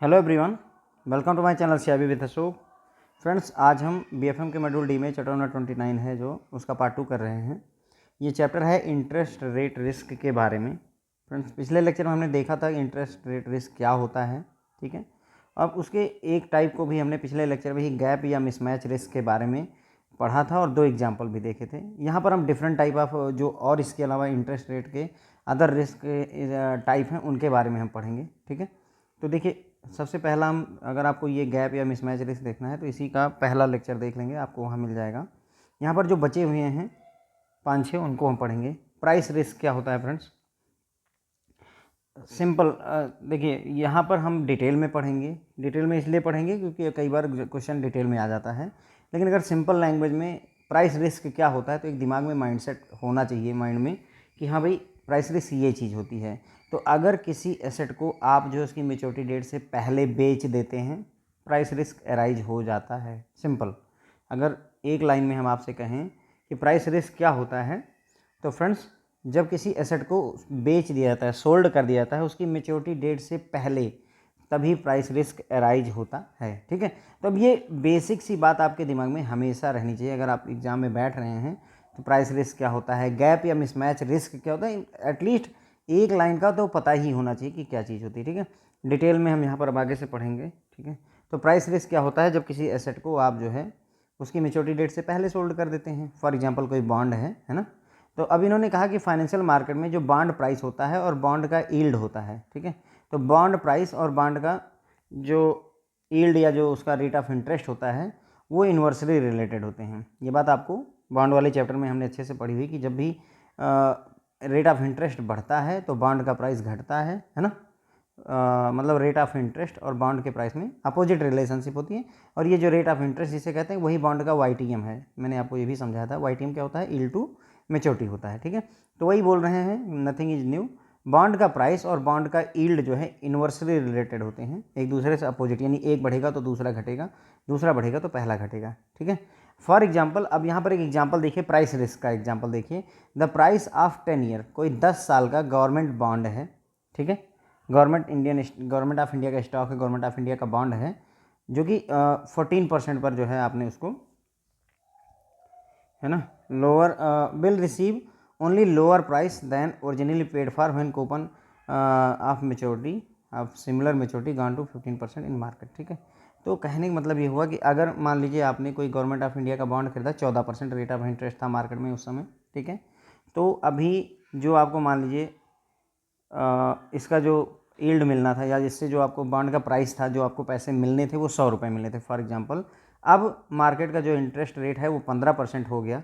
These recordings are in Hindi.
Hello everyone, welcome to my channel CIB with Ashok. Friends, आज हम बीएफएम के मॉड्यूल डी में चैप्टर नंबर 29 है जो उसका पार्ट 2 कर रहे हैं। ये चैप्टर है इंटरेस्ट रेट रिस्क के बारे में। फ्रेंड्स, पिछले लेक्चर में हमने देखा था कि इंटरेस्ट रेट रिस्क क्या होता है, ठीक है। अब उसके एक टाइप को भी हमने पिछले लेक्चर में ही गैप या मिसमैच रिस्क के बारे में पढ़ा था और दो एग्जाम्पल भी देखे थे। यहाँ पर हम डिफरेंट टाइप ऑफ जो और इसके अलावा इंटरेस्ट रेट के अदर रिस्क टाइप हैं उनके बारे में हम पढ़ेंगे, ठीक है। तो देखिए, सबसे पहला हम अगर आपको ये गैप या मिसमैच रिस्क देखना है तो इसी का पहला लेक्चर देख लेंगे, आपको वहाँ मिल जाएगा। यहाँ पर जो बचे हुए हैं 5-6 उनको हम पढ़ेंगे। प्राइस रिस्क क्या होता है फ्रेंड्स? सिंपल, देखिए यहाँ पर हम डिटेल में पढ़ेंगे। डिटेल में इसलिए पढ़ेंगे क्योंकि कई बार क्वेश्चन डिटेल में आ जाता है, लेकिन अगर सिंपल लैंग्वेज में प्राइस रिस्क क्या होता है तो एक दिमाग में माइंडसेट होना चाहिए माइंड में कि हाँ भाई, प्राइस रिस्क ये चीज़ होती है। तो अगर किसी एसेट को आप जो उसकी मेच्योरिटी डेट से पहले बेच देते हैं, प्राइस रिस्क अराइज हो जाता है। सिंपल, अगर एक लाइन में हम आपसे कहें कि प्राइस रिस्क क्या होता है, तो फ्रेंड्स, जब किसी एसेट को बेच दिया जाता है, सोल्ड कर दिया जाता है उसकी मेच्योरिटी डेट से पहले, तभी प्राइस रिस्क अराइज होता है, ठीक है। तो अब ये बेसिक सी बात आपके दिमाग में हमेशा रहनी चाहिए। अगर आप एग्जाम में बैठ रहे हैं तो प्राइस रिस्क क्या होता है, गैप या मिसमैच रिस्क क्या होता है, एटलीस्ट एक लाइन का तो पता ही होना चाहिए कि क्या चीज़ होती है, ठीक है। डिटेल में हम यहाँ पर अब आगे से पढ़ेंगे, ठीक है। तो प्राइस रिस्क क्या होता है, जब किसी एसेट को आप जो है उसकी मेच्योरिटी डेट से पहले सोल्ड कर देते हैं। फॉर एग्जांपल कोई बॉन्ड है ना। तो अब इन्होंने कहा कि फाइनेंशियल मार्केट में जो बॉन्ड प्राइस होता है और बॉन्ड का यील्ड होता है, ठीक है। तो बॉन्ड प्राइस और बॉन्ड का जो यील्ड या जो उसका रेट ऑफ इंटरेस्ट होता है वो इन्वर्सली रिलेटेड होते हैं। ये बात आपको बॉन्ड वाले चैप्टर में हमने अच्छे से पढ़ी हुई कि जब भी रेट ऑफ इंटरेस्ट बढ़ता है तो बॉन्ड का प्राइस घटता है ना। मतलब रेट ऑफ इंटरेस्ट और बॉन्ड के प्राइस में अपोजिट रिलेशनशिप होती है। और ये जो रेट ऑफ इंटरेस्ट जिसे कहते हैं वही बॉन्ड का वाईटीएम है। मैंने आपको ये भी समझाया था, वाईटीएम क्या होता है, यील्ड टू मेच्योरिटी होता है, ठीक है। तो वही बोल रहे हैं, नथिंग इज न्यू। बॉन्ड का प्राइस और बॉन्ड का यील्ड जो है इन्वर्सली रिलेटेड होते हैं, एक दूसरे से अपोजिट, यानी एक बढ़ेगा तो दूसरा घटेगा, दूसरा बढ़ेगा तो पहला घटेगा, ठीक है। फॉर एग्जाम्पल, अब यहाँ पर एक एग्जाम्पल देखिए, प्राइस रिस्क का एग्जाम्पल देखिए। द प्राइस ऑफ 10 ईयर, कोई 10 साल का गवर्नमेंट बॉन्ड है, ठीक है। गवर्नमेंट ऑफ इंडिया का स्टॉक है, गवर्नमेंट ऑफ इंडिया का बॉन्ड है, जो कि 14% पर जो है आपने उसको, है ना, lower will receive only lower price than originally paid for when coupon of maturity of similar maturity gone to 15% in market, ठीक है। तो कहने का मतलब ये हुआ कि अगर मान लीजिए आपने कोई गवर्नमेंट ऑफ इंडिया का बॉन्ड खरीदा, 14% रेट ऑफ इंटरेस्ट था मार्केट में उस समय, ठीक है। तो अभी जो आपको मान लीजिए इसका जो यील्ड मिलना था या जिससे जो आपको बॉन्ड का प्राइस था, जो आपको पैसे मिलने थे वो 100 रुपये मिलने थे फॉर एग्जांपल। अब मार्केट का जो इंटरेस्ट रेट है वो 15% हो गया,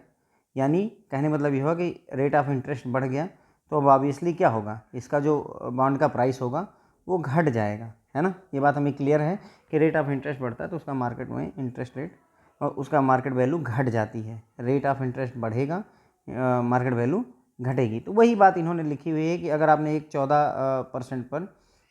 यानी कहने मतलब ये हुआ कि रेट ऑफ इंटरेस्ट बढ़ गया। तो अब ऑब्वियसली क्या होगा, इसका जो बॉन्ड का प्राइस होगा वो घट जाएगा, है ना। ये बात हमें क्लियर है कि रेट ऑफ इंटरेस्ट बढ़ता है तो उसका मार्केट में इंटरेस्ट रेट और उसका मार्केट वैल्यू घट जाती है। रेट ऑफ इंटरेस्ट बढ़ेगा, मार्केट वैल्यू घटेगी। तो वही बात इन्होंने लिखी हुई है कि अगर आपने एक 14% पर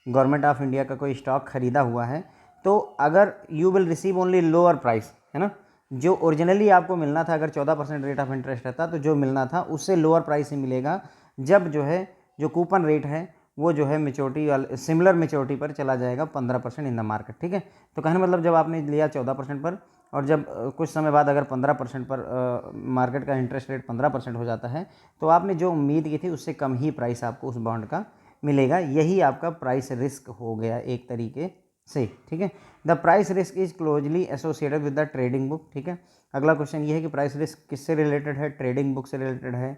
गवर्नमेंट ऑफ इंडिया का कोई स्टॉक खरीदा हुआ है, तो अगर you will receive only lower price, है ना, जो ओरिजिनली आपको मिलना था, अगर 14% रेट ऑफ इंटरेस्ट रहता तो जो मिलना था उससे लोअर प्राइस ही मिलेगा, जब जो है जो कूपन रेट है वो जो है मेच्योरिटी वाले सिमिलर मेच्योरिटी पर चला जाएगा 15% इन द मार्केट, ठीक है। तो कहने मतलब जब आपने लिया 14% पर और जब कुछ समय बाद अगर 15% पर मार्केट का इंटरेस्ट रेट 15% हो जाता है, तो आपने जो उम्मीद की थी उससे कम ही प्राइस आपको उस बॉन्ड का मिलेगा। यही आपका प्राइस रिस्क हो गया एक तरीके से, ठीक है। The price risk is closely associated with the trading book, ठीक है। अगला क्वेश्चन ये है कि प्राइस रिस्क किससे रिलेटेड है, ट्रेडिंग बुक से रिलेटेड है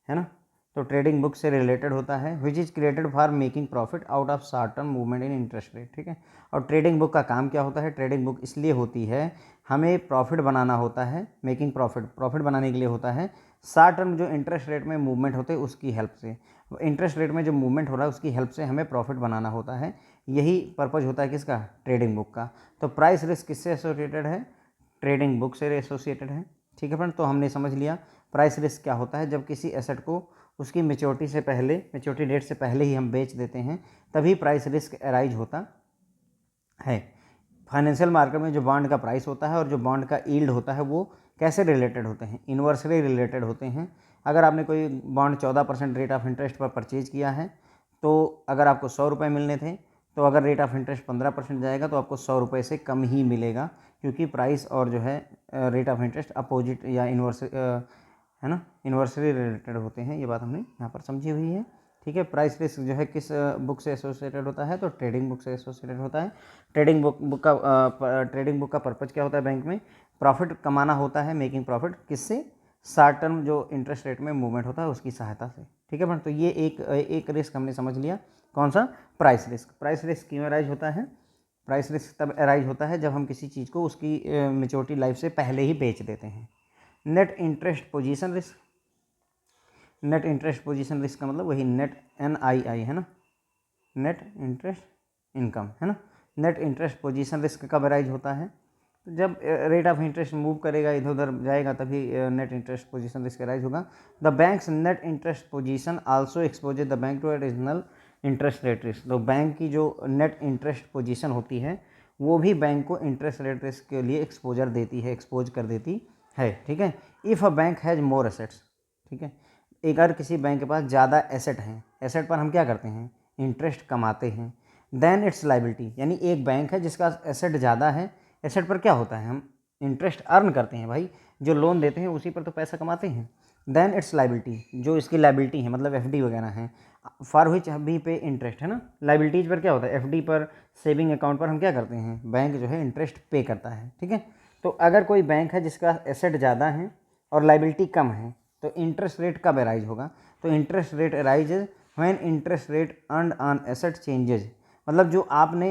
ना। तो ट्रेडिंग बुक से रिलेटेड होता है, which is created for making profit out of short term movement in interest rate, ठीक है। और ट्रेडिंग बुक का काम क्या होता है, ट्रेडिंग बुक इसलिए होती है, हमें प्रॉफिट बनाना होता है, मेकिंग प्रॉफिट बनाने के लिए होता है, शॉर्ट टर्म जो इंटरेस्ट रेट में मूवमेंट होते हैं उसकी हेल्प से, इंटरेस्ट रेट में जो मूवमेंट हो रहा है उसकी हेल्प से हमें प्रॉफिट बनाना होता है। यही पर्पज़ होता है किसका, ट्रेडिंग बुक का। तो प्राइस रिस्क किससे एसोसिएटेड है, ट्रेडिंग बुक से एसोसिएटेड है, ठीक है फ्रेंड। तो हमने समझ लिया प्राइस रिस्क क्या होता है, जब किसी एसेट को उसकी मेच्योरिटी से पहले, मेच्योरिटी डेट से पहले ही हम बेच देते हैं, तभी प्राइस रिस्क अराइज होता है। फाइनेंशियल मार्केट में जो बॉन्ड का प्राइस होता है और जो बॉन्ड का यील्ड होता है वो कैसे रिलेटेड होते हैं, इन्वर्सली रिलेटेड होते हैं। अगर आपने कोई बॉन्ड 14% रेट ऑफ इंटरेस्ट पर परचेज किया है, तो अगर आपको 100 रुपये मिलने थे तो अगर रेट ऑफ इंटरेस्ट 15% जाएगा तो आपको 100 रुपये से कम ही मिलेगा, क्योंकि प्राइस और जो है रेट ऑफ इंटरेस्ट अपोजिट या इन्वर्स है ना, इन्वर्सली रिलेटेड होते हैं। ये बात हमने यहाँ पर समझी हुई है, ठीक है। प्राइस रिस्क जो है किस बुक से एसोसिएटेड होता है, तो ट्रेडिंग बुक से एसोसिएटेड होता है। ट्रेडिंग बुक का पर्पज़ क्या होता है बैंक में, प्रॉफिट कमाना होता है, मेकिंग प्रॉफिट, किससे, शॉर्ट टर्म जो इंटरेस्ट रेट में मूवमेंट होता है उसकी सहायता से, ठीक है। तो ये एक रिस्क हमने समझ लिया, कौन सा, प्राइस रिस्क। प्राइस रिस्क क्यों अराइज होता है, प्राइस रिस्क तब अराइज होता है जब हम किसी चीज़ को उसकी मेच्योरिटी लाइफ से पहले ही बेच देते हैं। Net interest position risk, net interest position risk का मतलब वही नेट NII है ना, नेट इंटरेस्ट इनकम है ना। नेट इंटरेस्ट पोजीशन रिस्क कब अराइज होता है, तो जब रेट ऑफ इंटरेस्ट मूव करेगा, इधर उधर जाएगा, तभी net interest position risk arise होगा। The banks net interest position also exposes the bank to additional interest rate risk. तो बैंक की जो नेट इंटरेस्ट पोजीशन होती है वो भी बैंक को इंटरेस्ट रेट रिस्क के लिए एक्सपोजर देती है, एक्सपोज कर देती है, ठीक है। If a bank has more assets, ठीक है, एक अगर किसी बैंक के पास ज़्यादा एसेट हैं, एसेट पर हम क्या करते हैं, इंटरेस्ट कमाते हैं, देन इट्स लाइबिलिटी, यानी एक बैंक है जिसका एसेट ज़्यादा है, एसेट पर क्या होता है, हम इंटरेस्ट अर्न करते हैं, भाई जो लोन देते हैं उसी पर तो पैसा कमाते हैं। देन इट्स लाइबिलिटी, जो इसकी लाइबिलिटी है, मतलब FD वगैरह हैं, फॉर विच भी पे इंटरेस्ट, है ना। लाइबिलिटीज पर क्या होता है, FD पर, सेविंग अकाउंट पर हम क्या करते हैं, बैंक जो है इंटरेस्ट पे करता है, ठीक है। तो अगर कोई बैंक है जिसका एसेट ज़्यादा है और लाइबिलिटी कम है, तो इंटरेस्ट रेट कब अराइज होगा, तो interest rate arises when interest rate earned on asset changes, मतलब जो आपने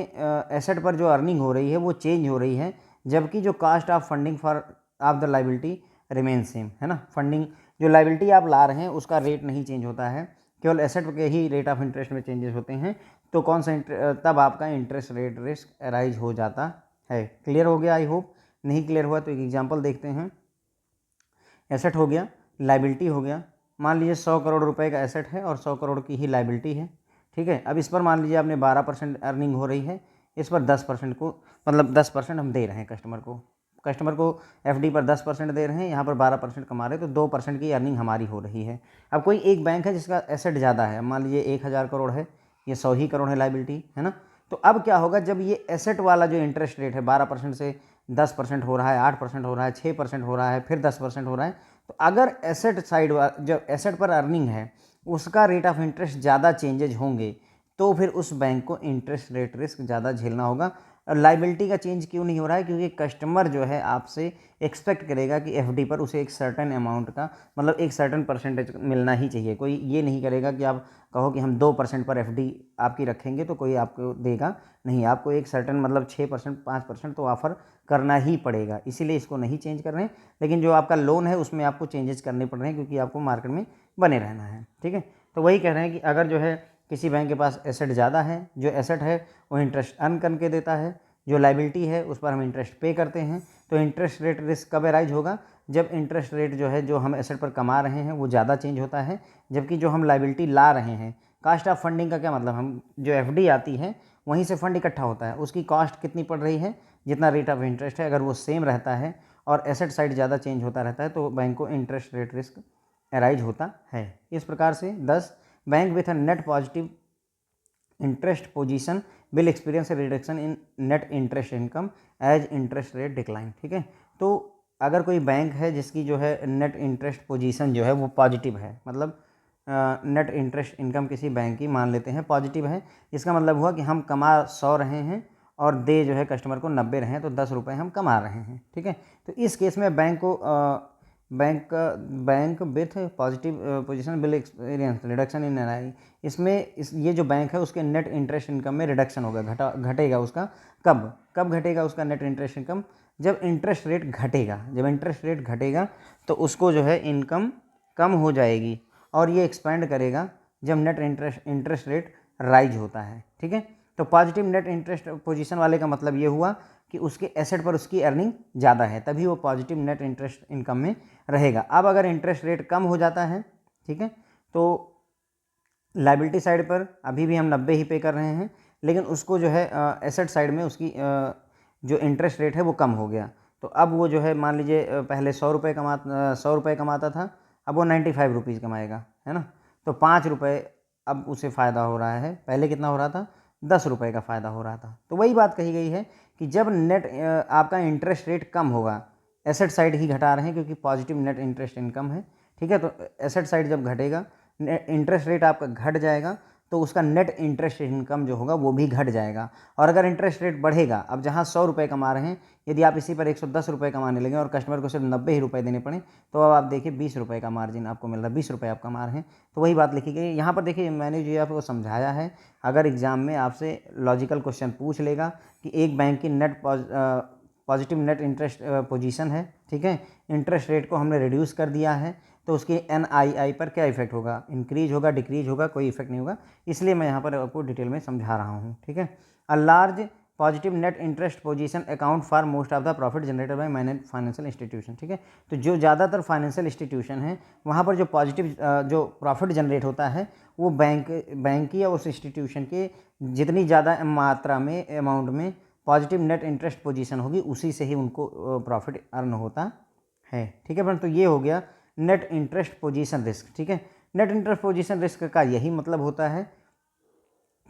एसेट पर जो अर्निंग हो रही है वो चेंज हो रही है, जबकि जो cost of funding for of the liability remain same, है ना। फंडिंग जो लाइबिलिटी आप ला रहे हैं उसका रेट नहीं चेंज होता है, केवल एसेट के ही रेट ऑफ इंटरेस्ट में चेंजेस होते हैं, तो कौन सा तब आपका इंटरेस्ट रेट रिस्क अराइज हो जाता है। क्लियर हो गया, आई होप। नहीं क्लियर हुआ तो एक एग्जांपल देखते हैं। एसेट हो गया, लाइबिलिटी हो गया, मान लीजिए 100 करोड़ रुपए का एसेट है और 100 करोड़ की ही लाइबिलिटी है, ठीक है। अब इस पर मान लीजिए आपने 12% अर्निंग हो रही है, इस पर 10% को, मतलब 10% हम दे रहे हैं कस्टमर को FD पर 10% दे रहे हैं, यहाँ पर 12% कमा रहे हैं, तो 2% की अर्निंग हमारी हो रही है। अब कोई एक बैंक है जिसका एसेट ज़्यादा है, मान लीजिए 1000 करोड़ है, ये 100 ही करोड़ है लाइबिलिटी, है ना। तो अब क्या होगा, जब ये एसेट वाला जो इंटरेस्ट रेट है 12% से 10% हो रहा है, 8% हो रहा है, 6% हो रहा है, फिर 10% हो रहा है, तो अगर एसेट साइड जो एसेट पर अर्निंग है उसका रेट ऑफ इंटरेस्ट ज़्यादा चेंजेज होंगे, तो फिर उस बैंक को इंटरेस्ट रेट रिस्क ज़्यादा झेलना होगा। और लाइबिलिटी का चेंज क्यों नहीं हो रहा है, क्योंकि कस्टमर जो है आपसे एक्सपेक्ट करेगा कि FD पर उसे एक सर्टेन अमाउंट का, मतलब एक सर्टेन परसेंटेज मिलना ही चाहिए। कोई ये नहीं करेगा कि आप कहो कि हम 2% पर FD आपकी रखेंगे तो कोई आपको देगा नहीं, आपको एक सर्टेन मतलब 6% 5% तो ऑफर करना ही पड़ेगा, इसीलिए इसको नहीं चेंज कर रहे हैं। लेकिन जो आपका लोन है उसमें आपको चेंजेस करने पड़ रहे हैं, क्योंकि आपको मार्केट में बने रहना है, ठीक है। तो वही कह रहे हैं कि अगर जो है किसी बैंक के पास एसेट ज़्यादा है, जो एसेट है वो इंटरेस्ट अर्न करके देता है, जो लाइबिलिटी है उस पर हम इंटरेस्ट पे करते हैं, तो इंटरेस्ट रेट रिस्क कब अराइज होगा, जब इंटरेस्ट रेट जो है जो हम एसेट पर कमा रहे हैं वो ज़्यादा चेंज होता है, जबकि जो हम लाइबिलिटी ला रहे हैं, कास्ट ऑफ फंडिंग का क्या मतलब, हम जो FD आती है वहीं से फंड इकट्ठा होता है, उसकी कॉस्ट कितनी पड़ रही है, जितना रेट ऑफ इंटरेस्ट है, अगर वो सेम रहता है और एसेट साइड ज़्यादा चेंज होता रहता है, तो बैंक को इंटरेस्ट रेट रिस्क अराइज होता है। इस प्रकार से 10 bank with a net positive interest position will experience reduction in net interest income as interest rate decline, ठीक है। तो अगर कोई बैंक है जिसकी जो है नेट इंटरेस्ट पोजीशन जो है वो पॉजिटिव है, मतलब नेट इंटरेस्ट इनकम किसी बैंक की मान लेते हैं पॉजिटिव है, इसका मतलब हुआ कि हम कमा 100 रहे हैं और दे जो है कस्टमर को 90 रहे हैं, तो 10 रुपये हम कमा रहे हैं, ठीक है। तो इस केस में bank with positive position will experience reduction in NII, इसमें ये जो बैंक है उसके नेट इंटरेस्ट इनकम में रिडक्शन होगा, घटेगा उसका। कब घटेगा उसका नेट इंटरेस्ट इनकम, जब इंटरेस्ट रेट घटेगा, जब इंटरेस्ट रेट घटेगा तो उसको जो है इनकम कम हो जाएगी, और ये एक्सपेंड करेगा जब नेट इंटरेस्ट रेट राइज होता है, ठीक है। तो पॉजिटिव नेट इंटरेस्ट पोजीशन वाले का मतलब ये हुआ कि उसके एसेट पर उसकी अर्निंग ज़्यादा है, तभी वो पॉजिटिव नेट इंटरेस्ट इनकम में रहेगा। अब अगर इंटरेस्ट रेट कम हो जाता है, ठीक है, तो लाइबिलिटी साइड पर अभी भी हम 90 ही पे कर रहे हैं, लेकिन उसको जो है एसेट साइड में उसकी जो इंटरेस्ट रेट है वो कम हो गया, तो अब वो जो है मान लीजिए पहले 100 रुपये कमाता था, अब वो 95 रुपीज़ कमाएगा, है ना। तो 5 रुपये अब उसे फ़ायदा हो रहा है, पहले कितना हो रहा था ₹10 का फ़ायदा हो रहा था। तो वही बात कही गई है कि जब नेट आपका इंटरेस्ट रेट कम होगा, एसेट साइड ही घटा रहे हैं क्योंकि पॉजिटिव नेट इंटरेस्ट इनकम है, ठीक है। तो एसेट साइड जब घटेगा, इंटरेस्ट रेट आपका घट जाएगा, तो उसका नेट इंटरेस्ट इनकम जो होगा वो भी घट जाएगा। और अगर इंटरेस्ट रेट बढ़ेगा, अब जहाँ ₹100 कमा रहे हैं, यदि आप इसी पर ₹110 कमाने लगे और कस्टमर को सिर्फ 90 ही रुपये देने पड़े, तो अब आप देखिए ₹20 का मार्जिन आपको मिल रहा है, ₹20 आप कमा रहे हैं। तो वही बात लिखी गई यहाँ पर। देखिए मैंने जो आपको समझाया है, अगर एग्जाम में आपसे लॉजिकल क्वेश्चन पूछ लेगा कि एक बैंक की पॉजिटिव नेट इंटरेस्ट पोजीशन है, ठीक है, इंटरेस्ट रेट को हमने रिड्यूस कर दिया है, तो उसकी NII पर क्या इफेक्ट होगा, इंक्रीज होगा, डिक्रीज होगा, कोई इफेक्ट नहीं होगा। इसलिए मैं यहाँ पर आपको डिटेल में समझा रहा हूँ, ठीक है। A large positive net interest position account for most of the profit generated by manage financial institution, ठीक है। तो जो ज़्यादातर फाइनेंशियल इंस्टीट्यूशन है, वहाँ पर जो पॉजिटिव जो प्रॉफिट जनरेट होता है, वो बैंक की या उस इंस्टीट्यूशन के जितनी ज़्यादा मात्रा में, अमाउंट में पॉजिटिव नेट इंटरेस्ट पोजीशन होगी, उसी से ही उनको प्रॉफिट अर्न होता है, ठीक है फ्रेंड। तो ये हो गया नेट इंटरेस्ट पोजीशन रिस्क, ठीक है। नेट इंटरेस्ट पोजीशन रिस्क का यही मतलब होता है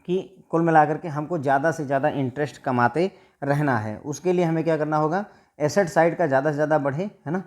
कि कुल मिलाकर के हमको ज़्यादा से ज़्यादा इंटरेस्ट कमाते रहना है। उसके लिए हमें क्या करना होगा, एसेट साइड का ज़्यादा से ज़्यादा बढ़े, है ना,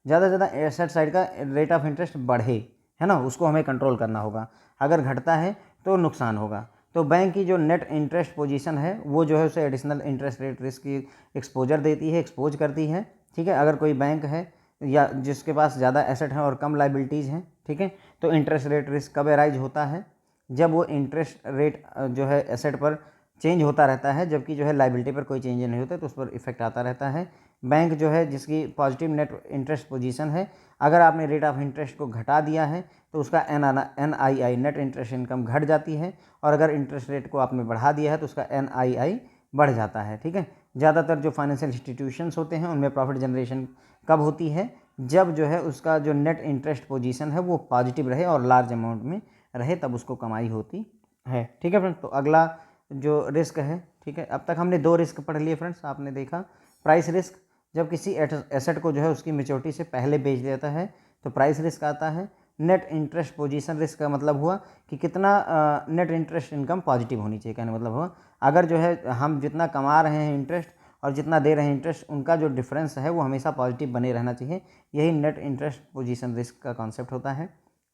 ज़्यादा से ज़्यादा एसेट साइड का रेट ऑफ इंटरेस्ट बढ़े, है ना, उसको हमें कंट्रोल करना होगा। अगर घटता है तो नुकसान होगा। तो बैंक की जो नेट इंटरेस्ट पोजीशन है, वो जो है उसे एडिशनल इंटरेस्ट रेट रिस्क की एक्सपोजर देती है, एक्सपोज करती है, ठीक है। अगर कोई बैंक है या जिसके पास ज़्यादा एसेट है और कम लाइबिलिटीज़ हैं, ठीक है, तो इंटरेस्ट रेट रिस्क कब अराइज होता है, जब वो इंटरेस्ट रेट जो है एसेट पर चेंज होता रहता है, जबकि जो है लाइबिलिटी पर कोई चेंज नहीं होता, तो उस पर इफेक्ट आता रहता है। बैंक जो है जिसकी पॉजिटिव नेट इंटरेस्ट पोजीशन है, अगर आपने रेट ऑफ इंटरेस्ट को घटा दिया है, तो उसका NII नेट इंटरेस्ट इनकम घट जाती है, और अगर इंटरेस्ट रेट को आपने बढ़ा दिया है तो उसका NII बढ़ जाता है, ठीक है। ज़्यादातर जो फाइनेंशियल इंस्टीट्यूशंस होते हैं, उनमें प्रॉफिट जनरेशन कब होती है, जब जो है उसका जो नेट इंटरेस्ट पोजीशन है वो पॉजिटिव रहे और लार्ज अमाउंट में रहे, तब उसको कमाई होती है, ठीक है फ्रेंड्स। तो अगला जो रिस्क है, ठीक है, अब तक हमने 2 रिस्क पढ़ लिए फ्रेंड्स। आपने देखा प्राइस रिस्क, जब किसी एसेट को जो है उसकी मैच्योरिटी से पहले बेच देता है तो प्राइस रिस्क आता है। नेट इंटरेस्ट पोजीशन रिस्क का मतलब हुआ कि कितना नेट इंटरेस्ट इनकम पॉजिटिव होनी चाहिए, कहने मतलब हुआ अगर जो है हम जितना कमा रहे हैं इंटरेस्ट और जितना दे रहे हैं इंटरेस्ट, उनका जो डिफरेंस है वो हमेशा पॉजिटिव बने रहना चाहिए। यही नेट इंटरेस्ट पोजीशन रिस्क का कॉन्सेप्ट होता है,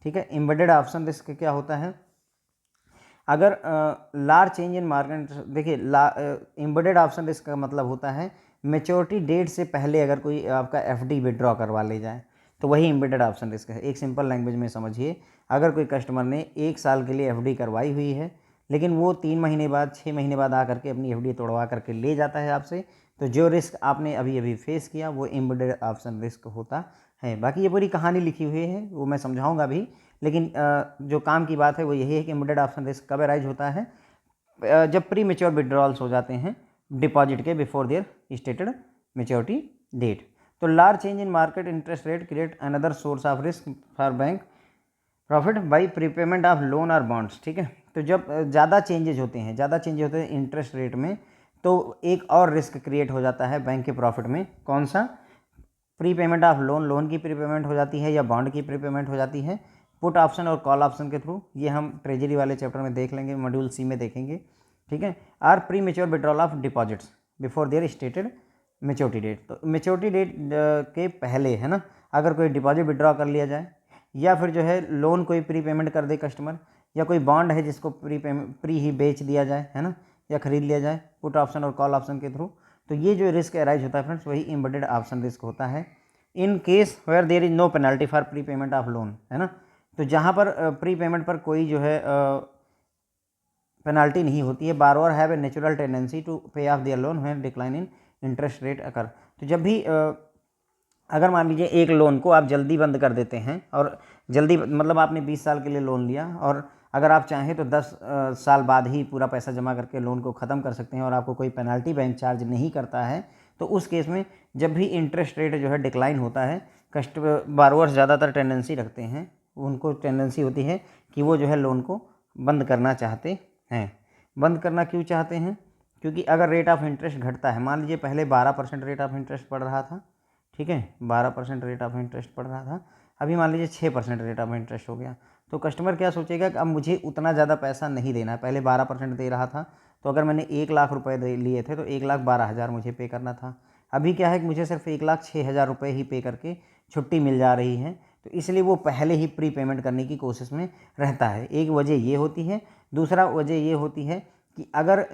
ठीक है। एम्बेडेड ऑप्शन रिस्क क्या होता है, अगर लार्ज चेंज इन मार्केट, देखिए एम्बेडेड ऑप्शन रिस्क का मतलब होता है मैच्योरिटी डेट से पहले अगर कोई आपका FD विड्रॉ करवा ले जाए, तो वही एम्बेडेड ऑप्शन रिस्क है। एक सिंपल लैंग्वेज में समझिए, अगर कोई कस्टमर ने 1 साल के लिए FD करवाई हुई है, लेकिन वो 3 महीने बाद, 6 महीने बाद आकर के अपनी FD तोड़वा करके ले जाता है आपसे, तो जो रिस्क आपने अभी अभी फेस किया वो एम्बेडेड ऑप्शन रिस्क होता है। बाकी ये पूरी कहानी लिखी हुई है, वो मैं समझाऊंगा भी, लेकिन जो काम की बात है वो यही है कि एम्बेडेड ऑप्शन रिस्क कब अराइज होता है, जब प्री मेच्योर विड्रॉल्स हो जाते हैं डिपॉजिट के before their stated maturity date. तो large change in market interest rate create another source of risk for bank profit by prepayment of loan और बॉन्ड्स, ठीक है। तो जब ज़्यादा चेंजेज होते हैं इंटरेस्ट रेट में, तो एक और रिस्क क्रिएट हो जाता है बैंक के प्रॉफिट में। कौन सा, प्रीपेमेंट ऑफ लोन की प्रीपेमेंट हो जाती है या बॉन्ड की प्रीपेमेंट हो जाती है, पुट ऑप्शन और कॉल ऑप्शन के थ्रू। ये हम ट्रेजरी वाले चैप्टर में देख लेंगे, मॉड्यूल C में देखेंगे, ठीक है। Are premature withdrawal of deposits before their stated maturity date. तो मेच्योरिटी डेट के पहले, है ना, अगर कोई डिपॉजिट विड्रॉ कर लिया जाए, या फिर जो है लोन कोई प्री पेमेंट कर दे कस्टमर, या कोई बॉन्ड है जिसको प्री ही बेच दिया जाए, है ना, या खरीद लिया जाए पुट ऑप्शन और कॉल ऑप्शन के थ्रू, तो ये जो रिस्क अराइज होता है फ्रेंड्स, वही एम्बेडेड ऑप्शन रिस्क होता है। In case where there is no penalty for prepayment of loan, है ना, तो जहाँ पर प्री पेमेंट पर कोई जो है पेनल्टी नहीं होती है। Borrower have a natural tendency to pay off their loan when decline in interest rate occur. तो जब भी अगर मान लीजिए एक लोन को आप जल्दी बंद कर देते हैं, और जल्दी मतलब आपने 20 साल के लिए लोन लिया, और अगर आप चाहें तो 10 साल बाद ही पूरा पैसा जमा करके लोन को ख़त्म कर सकते हैं, और आपको कोई पेनल्टी बैंक चार्ज नहीं करता है, तो उस केस में जब भी इंटरेस्ट रेट जो है डिक्लाइन होता है, बारोअर्स ज़्यादातर टेंडेंसी रखते हैं, उनको टेंडेंसी होती है कि वो जो है लोन को बंद करना चाहते हैं। बंद करना क्यों चाहते हैं, क्योंकि अगर रेट ऑफ इंटरेस्ट घटता है, मान लीजिए पहले 12% रेट ऑफ इंटरेस्ट पड़ रहा था, ठीक है, 12% रेट ऑफ इंटरेस्ट पड़ रहा था, अभी मान लीजिए 6% रेट ऑफ इंटरेस्ट हो गया, तो कस्टमर क्या सोचेगा कि अब मुझे उतना ज़्यादा पैसा नहीं देना है, पहले 12% दे रहा था, तो अगर मैंने 1 लाख रुपए लिए थे तो 1,12,000 मुझे पे करना था। अभी क्या है कि मुझे सिर्फ 1,06,000 रुपये ही पे करके छुट्टी मिल जा रही है, तो इसलिए वो पहले ही प्री पेमेंट करने की कोशिश में रहता है। एक वजह ये होती है। दूसरा वजह ये होती है कि अगर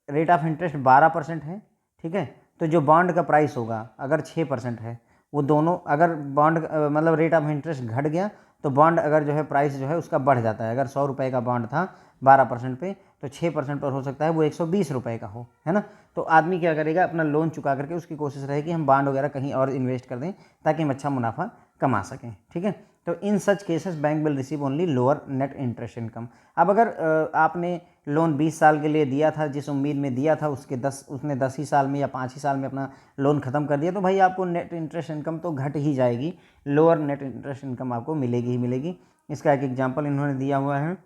रेट ऑफ इंटरेस्ट 12% है, ठीक है, तो जो बॉन्ड का प्राइस होगा अगर 6% है, वो दोनों अगर बॉन्ड मतलब रेट ऑफ इंटरेस्ट घट गया तो बॉन्ड अगर जो है प्राइस जो है उसका बढ़ जाता है। अगर 100 रुपये का बॉन्ड था 12% पे, तो 6% पर हो सकता है वो 120 रुपये का हो, है ना। तो आदमी क्या करेगा, अपना लोन चुका करके उसकी कोशिश रहे कि हम बॉन्ड वगैरह कहीं और इन्वेस्ट कर दें ताकि हम अच्छा मुनाफा कमा सकें, ठीक है। तो in such cases bank will receive only lower net interest income. अब अगर आपने लोन 20 साल के लिए दिया था, जिस उम्मीद में दिया था उसने 10 ही साल में या 5 ही साल में अपना लोन ख़त्म कर दिया, तो भाई आपको नेट इंटरेस्ट इनकम तो घट ही जाएगी, लोअर नेट इंटरेस्ट इनकम आपको मिलेगी ही मिलेगी। इसका एक एग्जांपल इन्होंने दिया हुआ है।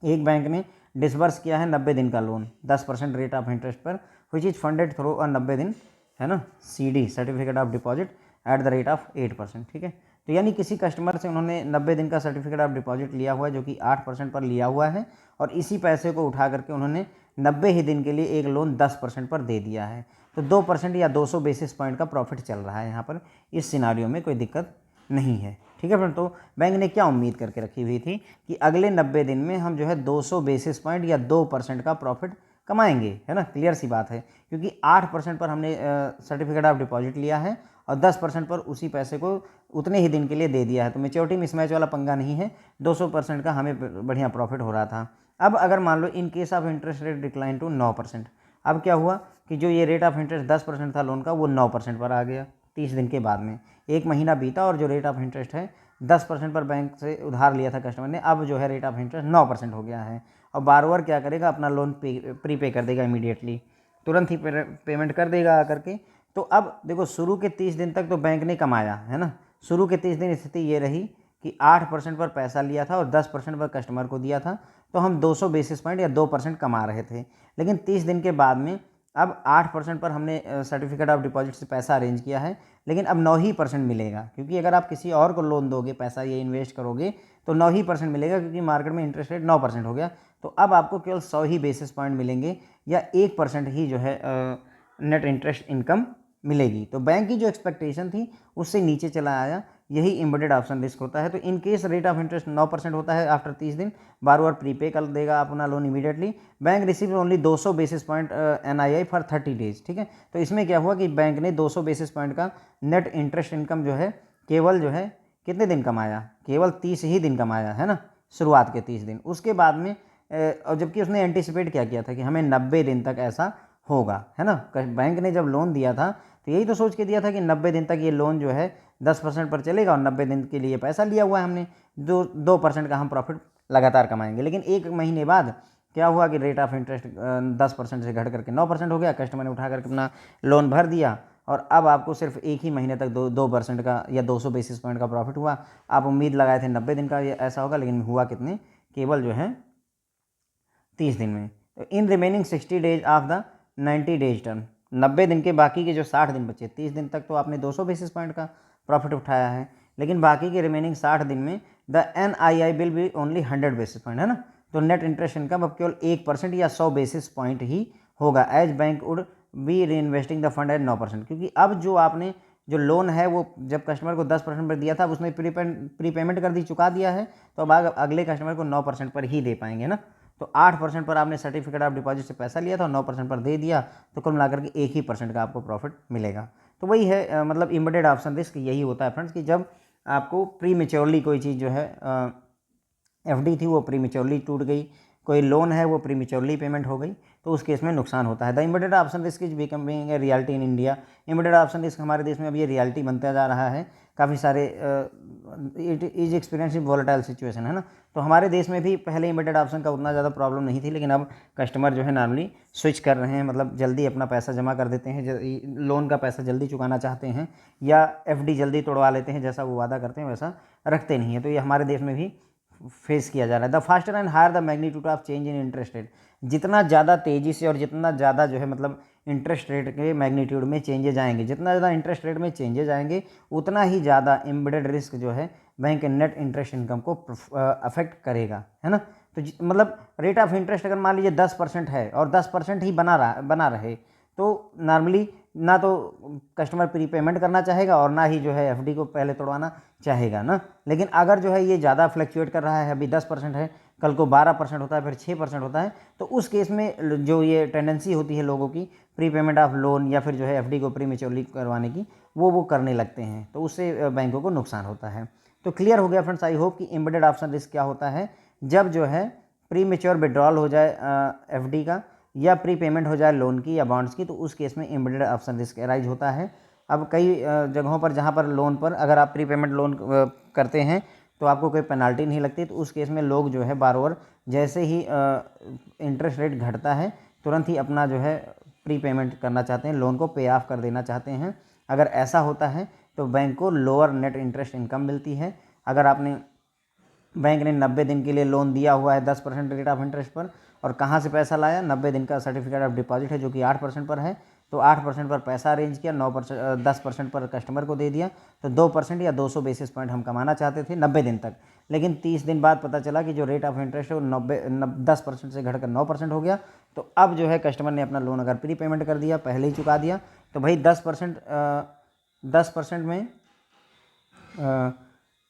एक बैंक ने डिसबर्स किया है 90 दिन का लोन 10% रेट ऑफ इंटरेस्ट पर, विच इज फंडेड थ्रू 90 दिन, है ना, CD certificate of deposit at the rate of 8%, ठीक है। तो यानी किसी कस्टमर से उन्होंने 90 दिन का सर्टिफिकेट ऑफ डिपॉजिट लिया हुआ है जो कि 8% पर लिया हुआ है, और इसी पैसे को उठा करके उन्होंने 90 ही दिन के लिए एक लोन 10% पर दे दिया है। तो 2% या 200 बेसिस पॉइंट का प्रॉफिट चल रहा है यहाँ पर। इस सिनारियो में कोई दिक्कत नहीं है, ठीक है फ्रेंड। तो बैंक ने क्या उम्मीद करके रखी हुई थी कि अगले 90 दिन में हम जो है 200 बेसिस पॉइंट या 2% का प्रॉफिट कमाएंगे, है ना। क्लियर सी बात है, क्योंकि 8% पर हमने सर्टिफिकेट ऑफ डिपॉजिट लिया है और 10% पर उसी पैसे को उतने ही दिन के लिए दे दिया है, तो मेच्योरिटी मिसमैच वाला पंगा नहीं है। 200% का हमें बढ़िया प्रॉफिट हो रहा था। अब अगर मान लो in case of interest rate decline to 9%, अब क्या हुआ कि जो ये रेट ऑफ इंटरेस्ट 10% था लोन का, वो 9% पर आ गया 30 दिन के बाद में। एक महीना बीता और जो रेट ऑफ इंटरेस्ट है 10% पर बैंक से उधार लिया था कस्टमर ने, अब जो है रेट ऑफ इंटरेस्ट 9% हो गया है। और बारोवर क्या करेगा, अपना लोन प्रीपे कर देगा इमीडिएटली, तुरंत ही पेमेंट कर देगा आकर के। तो अब देखो, शुरू के 30 दिन तक तो बैंक ने कमाया, है ना। शुरू के 30 दिन स्थिति ये रही कि 8% पर पैसा लिया था और 10% पर कस्टमर को दिया था, तो हम 200 बेसिस पॉइंट या 2% कमा रहे थे। लेकिन 30 दिन के बाद में अब 8% पर हमने सर्टिफिकेट ऑफ डिपॉजिट से पैसा अरेंज किया है, लेकिन अब 9% मिलेगा, क्योंकि अगर आप किसी और को लोन दोगे, पैसा ये इन्वेस्ट करोगे, तो 9% मिलेगा, क्योंकि मार्केट में इंटरेस्ट रेट 9% हो गया। तो अब आपको केवल 100 ही बेसिस पॉइंट मिलेंगे या 1% ही जो है नेट इंटरेस्ट इनकम मिलेगी। तो बैंक की जो एक्सपेक्टेशन थी उससे नीचे चला आया। यही एम्बेडेड ऑप्शन रिस्क होता है। तो in case rate of interest 9% होता है आफ्टर 30 दिन, बार प्रीपे कर देगा अपना loan immediately. Bank receive only 200 basis point NII for 30 days, ठीक है। तो इसमें क्या हुआ कि बैंक ने 200 बेसिस पॉइंट का नेट इंटरेस्ट इनकम जो है केवल जो है कितने दिन कमाया, केवल 30 ही दिन कमाया, है ना, शुरुआत के 30 दिन। उसके बाद में और जबकि उसने एंटिसिपेट क्या किया था कि हमें 90 दिन तक ऐसा होगा, है ना। बैंक ने जब लोन दिया था तो यही तो सोच के दिया था कि 90 दिन तक ये लोन जो है 10% पर चलेगा और 90 दिन के लिए पैसा लिया हुआ है हमने, 2% का हम प्रॉफिट लगातार कमाएंगे। लेकिन एक महीने बाद क्या हुआ कि रेट ऑफ इंटरेस्ट 10% से घट करके 9% हो गया, कस्टमर ने उठा करके अपना लोन भर दिया और अब आपको सिर्फ एक ही महीने तक 2% का या 200 बेसिस पॉइंट का प्रॉफिट हुआ। आप उम्मीद लगाए थे 90 दिन का ये ऐसा होगा, लेकिन हुआ कितने, केवल जो है 30 दिन में। तो in remaining 60 days of the 90 days term, 90 दिन के बाकी के जो 60 दिन बचे, 30 दिन तक तो आपने 200 बेसिस पॉइंट का प्रॉफिट उठाया है, लेकिन बाकी के रिमेनिंग 60 दिन में the NII will be only 100 basis point, है ना। तो नेट इंटरेस्ट इनकम अब केवल 1% या 100 बेसिस पॉइंट ही होगा, एज बैंक वुड बी री इन्वेस्टिंग द फंड एट 9%। क्योंकि अब जो आपने जो लोन है वो जब कस्टमर को 10% पर दिया था, अब उसने प्रीपेमेंट कर दी, चुका दिया है, तो अब अगले कस्टमर को 9% पर ही दे पाएंगे ना। तो 8% पर आपने सर्टिफिकेट ऑफ डिपॉजिट से पैसा लिया था और 9% पर दे दिया, तो कुल मिलाकर के 1% का आपको प्रॉफिट मिलेगा। तो वही है मतलब एम्बेडेड ऑप्शन रिस्क यही होता है फ्रेंड्स, कि जब आपको प्री मेच्योरली कोई चीज़ जो है FD थी वो प्री मेच्योरली टूट गई, कोई लोन है वो प्री मेच्योरली पेमेंट हो गई, तो उस केस में नुकसान होता है। The embedded option risk is becoming a reality in India. Embedded option risk हमारे देश में अब ये रियलिटी बनता जा रहा है। काफ़ी सारे it is experience in volatile situation, है ना। तो हमारे देश में भी पहले एम्बेडेड ऑप्शन का उतना ज़्यादा प्रॉब्लम नहीं थी, लेकिन अब कस्टमर जो है नॉर्मली स्विच कर रहे हैं, मतलब जल्दी अपना पैसा जमा कर देते हैं, लोन का पैसा जल्दी चुकाना चाहते हैं, या FD जल्दी तोड़वा लेते हैं, जैसा वो वादा करते हैं वैसा रखते नहीं है। तो ये हमारे देश में भी फेस किया जा रहा है। The faster and higher the magnitude of change in interest rate, जितना ज़्यादा तेज़ी से और जितना ज़्यादा जो है मतलब इंटरेस्ट रेट के मैग्नीट्यूड में चेंजेज आएंगे, जितना ज़्यादा इंटरेस्ट रेट में चेंजेज आएंगे, उतना ही ज़्यादा एम्बेडेड रिस्क जो है बैंक के नेट इंटरेस्ट इनकम को अफेक्ट करेगा, है ना। तो मतलब रेट ऑफ इंटरेस्ट अगर मान लीजिए 10% है और 10% ही बना रहे तो नॉर्मली ना तो कस्टमर प्रीपेमेंट करना चाहेगा और ना ही जो है एफडी को पहले तोड़वाना चाहेगा ना। लेकिन अगर जो है ये ज़्यादा फ्लक्चुएट कर रहा है, अभी 10% है, कल को 12% होता है, फिर 6% होता है, तो उस केस में जो ये टेंडेंसी होती है लोगों की प्रीपेमेंट ऑफ लोन या फिर जो है एफडी को प्रीमेच्योरली करवाने की, वो करने लगते हैं, तो उससे बैंकों को नुकसान होता है। तो क्लियर हो गया फ्रेंड्स, आई होप कि एम्बेडेड ऑप्शन रिस्क क्या होता है। जब जो है प्री मेच्योर विड्रॉल हो जाए एफडी का या प्री पेमेंट हो जाए लोन की या बॉन्ड्स की, तो उस केस में एम्बेडेड ऑप्शन रिस्क अराइज होता है। अब कई जगहों पर जहाँ पर लोन पर अगर आप प्री पेमेंट लोन करते हैं तो आपको कोई पेनाल्टी नहीं लगती, तो उस केस में लोग जो है बारोवर जैसे ही इंटरेस्ट रेट घटता है तुरंत ही अपना जो है प्री पेमेंट करना चाहते हैं, लोन को पे ऑफ कर देना चाहते हैं। अगर ऐसा होता है तो बैंक को लोअर नेट इंटरेस्ट इनकम मिलती है। अगर आपने बैंक ने 90 दिन के लिए लोन दिया हुआ है 10% रेट ऑफ इंटरेस्ट पर, और कहाँ से पैसा लाया, 90 दिन का सर्टिफिकेट ऑफ डिपॉजिट है जो कि 8% पर है, तो 8% पर पैसा अरेंज किया, 10% पर कस्टमर को दे दिया, तो 2% या 200 बेसिस पॉइंट हम कमाना चाहते थे 90 दिन तक। लेकिन 30 दिन बाद पता चला कि जो रेट ऑफ इंटरेस्ट है वो 10% से घटकर 9% हो गया। तो अब जो है कस्टमर ने अपना लोन अगर प्री पेमेंट कर दिया, पहले ही चुका दिया, तो भाई 10% में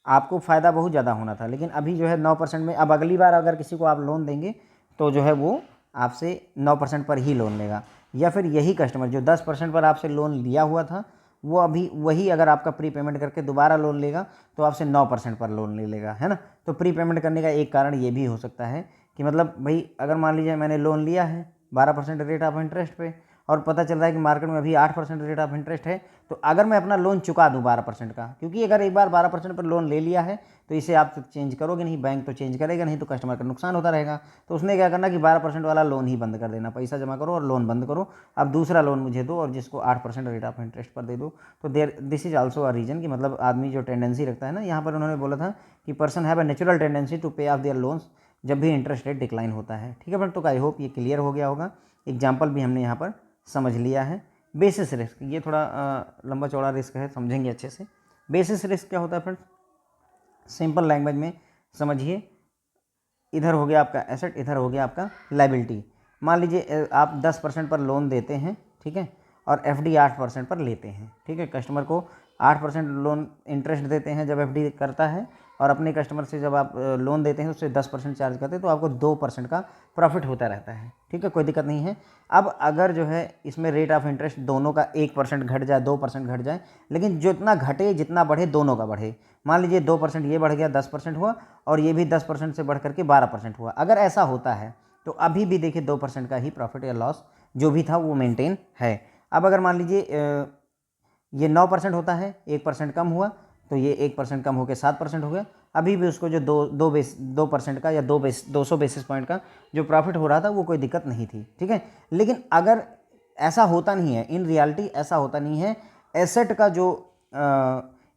आपको फ़ायदा बहुत ज़्यादा होना था, लेकिन अभी जो है 9% में। अब अगली बार अगर किसी को आप लोन देंगे तो जो है वो आपसे 9% पर ही लोन लेगा, या फिर यही कस्टमर जो 10% पर आपसे लोन लिया हुआ था वो अभी वही अगर आपका प्री पेमेंट करके दोबारा लोन लेगा तो आपसे 9% पर लोन ले लेगा, है ना। तो प्री पेमेंट करने का एक कारण ये भी हो सकता है कि मतलब भाई अगर मान लीजिए मैंने लोन लिया है 12% रेट ऑफ इंटरेस्ट पे और पता चल रहा है कि मार्केट में अभी 8% रेट ऑफ इंटरेस्ट है, तो अगर मैं अपना लोन चुका दूं 12% का, क्योंकि अगर एक बार 12% पर लोन ले लिया है तो इसे आप तो चेंज करोगे नहीं, बैंक तो चेंज करेगा नहीं, तो कस्टमर का नुकसान होता रहेगा। तो उसने क्या करना कि 12% वाला लोन ही बंद कर देना, पैसा जमा करो और लोन बंद करो, अब दूसरा लोन मुझे दो और जिसको 8% रेट ऑफ इंटरेस्ट पर दे दो। तो this is also a reason कि मतलब आदमी जो टेंडेंसी रखता है ना, यहाँ पर उन्होंने बोला था कि person have a natural tendency to pay off their loans जब भी इंटरेस्ट रेट डिक्लाइन होता है। ठीक है फ्रेंड, तो आई होप ये क्लियर हो गया होगा। एग्जाम्पल भी हमने यहाँ पर समझ लिया है। बेसिस रिस्क, ये थोड़ा लंबा चौड़ा रिस्क है, समझेंगे अच्छे से। बेसिस रिस्क क्या होता है फ्रेंड्स, सिंपल लैंग्वेज में समझिए। इधर हो गया आपका एसेट, इधर हो गया आपका लाइबिलिटी। मान लीजिए आप 10% पर लोन देते हैं, ठीक है, और एफडी 8% पर लेते हैं, ठीक है। कस्टमर को 8% लोन इंटरेस्ट देते हैं जब एफडी करता है, और अपने कस्टमर से जब आप लोन देते हैं उससे 10% चार्ज करते हैं, तो आपको 2% का प्रॉफिट होता रहता है, ठीक है, कोई दिक्कत नहीं है। अब अगर जो है इसमें रेट ऑफ इंटरेस्ट दोनों का 1% घट जाए, 2% घट जाए, लेकिन जितना घटे जितना बढ़े दोनों का बढ़े, मान लीजिए 2% ये बढ़ गया 10% हुआ और ये भी 10% से बढ़ करके 12% हुआ, अगर ऐसा होता है तो अभी भी देखिए 2% का ही प्रॉफिट या लॉस जो भी था वो मेंटेन है। अब अगर मान लीजिए ये 9% होता है, 1% कम हुआ, तो ये 1% कम होकर 7% हो गया, अभी भी उसको जो 2% का या 200 बेसिस पॉइंट का जो प्रॉफिट हो रहा था वो कोई दिक्कत नहीं थी, ठीक है। लेकिन अगर ऐसा होता नहीं है, इन रियलिटी ऐसा होता नहीं है, एसेट का जो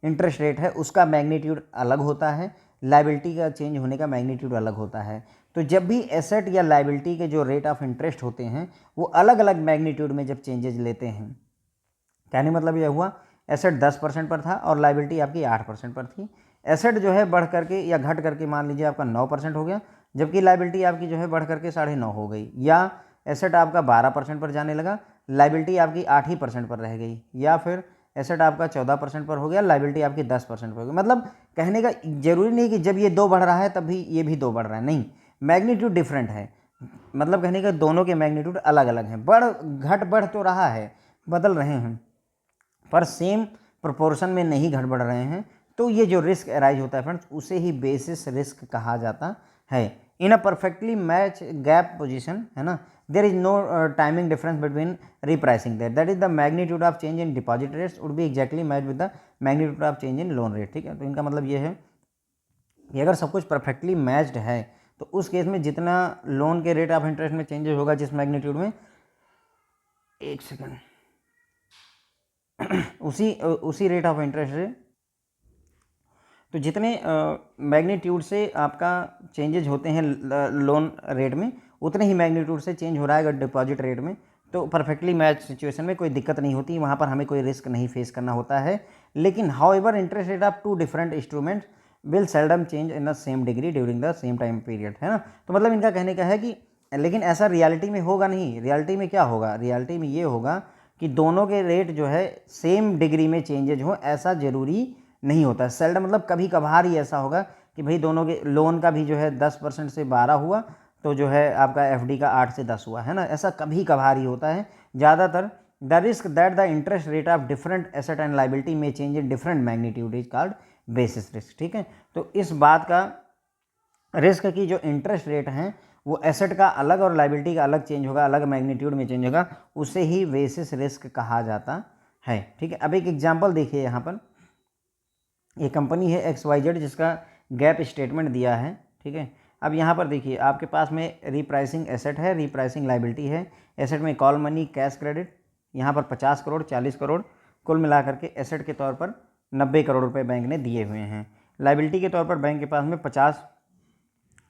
इंटरेस्ट रेट है उसका मैग्नीट्यूड अलग होता है, लाइबिलिटी का चेंज होने का मैग्नीट्यूड अलग होता है। तो जब भी एसेट या लाइबिलिटी के जो रेट ऑफ इंटरेस्ट होते हैं वो अलग अलग मैग्नीट्यूड में जब चेंजेज लेते हैं, कहने मतलब यह हुआ एसेट 10% पर था और लाइबिलिटी आपकी 8% पर थी, एसेट जो है बढ़ करके या घट करके मान लीजिए आपका 9% हो गया, जबकि लाइबिलिटी आपकी जो है बढ़ करके 9.5 हो गई, या एसेट आपका 12% पर जाने लगा, लाइबिलिटी आपकी 8% पर रह गई, या फिर एसेट आपका 14% पर हो गया, लाइबिलिटी आपकी 10% पर हो गई। मतलब कहने का जरूरी नहीं कि जब ये 2 बढ़ रहा है तब भी ये भी 2 बढ़ रहा है, नहीं, मैग्नीट्यूड डिफरेंट है। मतलब कहने का दोनों के मैग्नीट्यूड अलग अलग हैं, बढ़ तो रहा है, बदल रहे हैं, पर सेम प्रोपोर्शन में नहीं घट बढ़ रहे हैं। तो ये जो रिस्क अराइज होता है फ्रेंड्स उसे ही बेसिस रिस्क कहा जाता है। In a perfectly match gap position, है ना, there is no timing difference between repricing that is the magnitude of change in deposit rates would be exactly match with the magnitude of change in loan rate, ठीक है। तो इनका मतलब ये है कि अगर सब कुछ परफेक्टली मैच्ड है तो उस केस में जितना लोन के रेट ऑफ इंटरेस्ट में चेंजेस होगा जिस मैग्नीट्यूड में, एक सेकंड, उसी रेट ऑफ इंटरेस्ट से, तो जितने मैग्नीट्यूड से आपका चेंजेज होते हैं लोन रेट में उतने ही मैग्नीट्यूड से चेंज हो रहा है अगर डिपॉजिट रेट में, तो परफेक्टली मैच सिचुएशन में कोई दिक्कत नहीं होती, वहाँ पर हमें कोई रिस्क नहीं फेस करना होता है। लेकिन however interest rate of two different instruments will seldom change in the same degree during the same time period, है ना। तो मतलब इनका कहने का है कि लेकिन ऐसा रियलिटी में होगा नहीं। रियलिटी में क्या होगा, रियलिटी में ये होगा कि दोनों के रेट जो है सेम डिग्री में चेंजेज हो, ऐसा ज़रूरी नहीं होता। सेल्डम मतलब कभी कभार ही ऐसा होगा कि भाई दोनों के लोन का भी जो है 10% से 12 हुआ तो जो है आपका एफडी का 8 से 10 हुआ, है ना। ऐसा कभी कभार ही होता है। ज़्यादातर the risk that the interest rate of different asset and liability में change in different magnitude is called basis risk, ठीक है। तो इस बात का रिस्क की जो इंटरेस्ट रेट हैं वो एसेट का अलग और लाइबिलिटी का अलग चेंज होगा, अलग मैग्नीट्यूड में चेंज होगा, उसे ही बेसिस रिस्क कहा जाता है, ठीक है। अब एक एग्जांपल देखिए, यहाँ पर एक कंपनी है XYZ जिसका गैप स्टेटमेंट दिया है, ठीक है। अब यहाँ पर देखिए आपके पास में रीप्राइसिंग एसेट है, रीप्राइसिंग लाइबिलिटी है। एसेट में कॉल मनी, कैश क्रेडिट, यहाँ पर 50 करोड़ 40 करोड़ कुल मिलाकर के एसेट के तौर पर 90 करोड़ रुपए बैंक ने दिए हुए हैं। लाइबिलिटी के तौर पर बैंक के पास में 50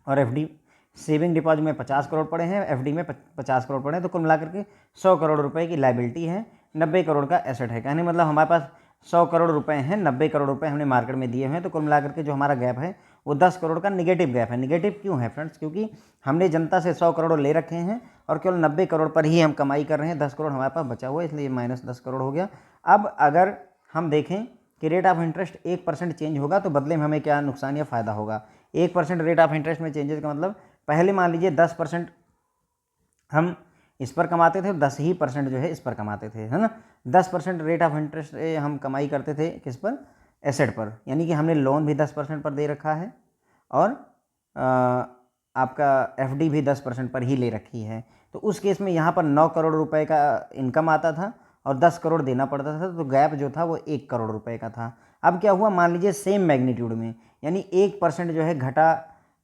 और एफडी सेविंग डिपॉजिट में 50 करोड़ पड़े हैं, एफडी में 50 करोड़ पड़े हैं, तो कुल मिलाकर के 100 करोड़ रुपए की लाइबिलिटी है, 90 करोड़ का एसेट है। कहने मतलब हमारे पास 100 करोड़ रुपए हैं, 90 करोड़ रुपए हमने मार्केट में दिए हुए हैं, तो कुल मिलाकर के जो हमारा गैप है वो 10 करोड़ का निगेटिव गैप है। निगेटिव क्यों है फ्रेंड्स, क्योंकि हमने जनता से 100 करोड़ ले रखे हैं और केवल 90 करोड़ पर ही हम कमाई कर रहे हैं, 10 करोड़ हमारे पास बचा हुआ है, इसलिए माइनस 10 करोड़ हो गया। अब अगर हम देखें कि रेट ऑफ इंटरेस्ट 1% चेंज होगा तो बदले में हमें क्या नुकसान या फ़ायदा होगा। 1% रेट ऑफ इंटरेस्ट में चेंजेस का मतलब पहले मान लीजिए 10% हम इस पर कमाते थे, 10% जो है इस पर कमाते थे, है ना। 10% रेट ऑफ इंटरेस्ट हम कमाई करते थे किस पर, एसेट पर, यानी कि हमने लोन भी 10% पर दे रखा है और आपका एफडी भी 10% पर ही ले रखी है। तो उस केस में यहाँ पर 9 करोड़ रुपए का इनकम आता था और 10 करोड़ देना पड़ता था, तो गैप जो था वो 1 करोड़ रुपए का था। अब क्या हुआ, मान लीजिए सेम मैग्नीट्यूड में, यानी 1% जो है घटा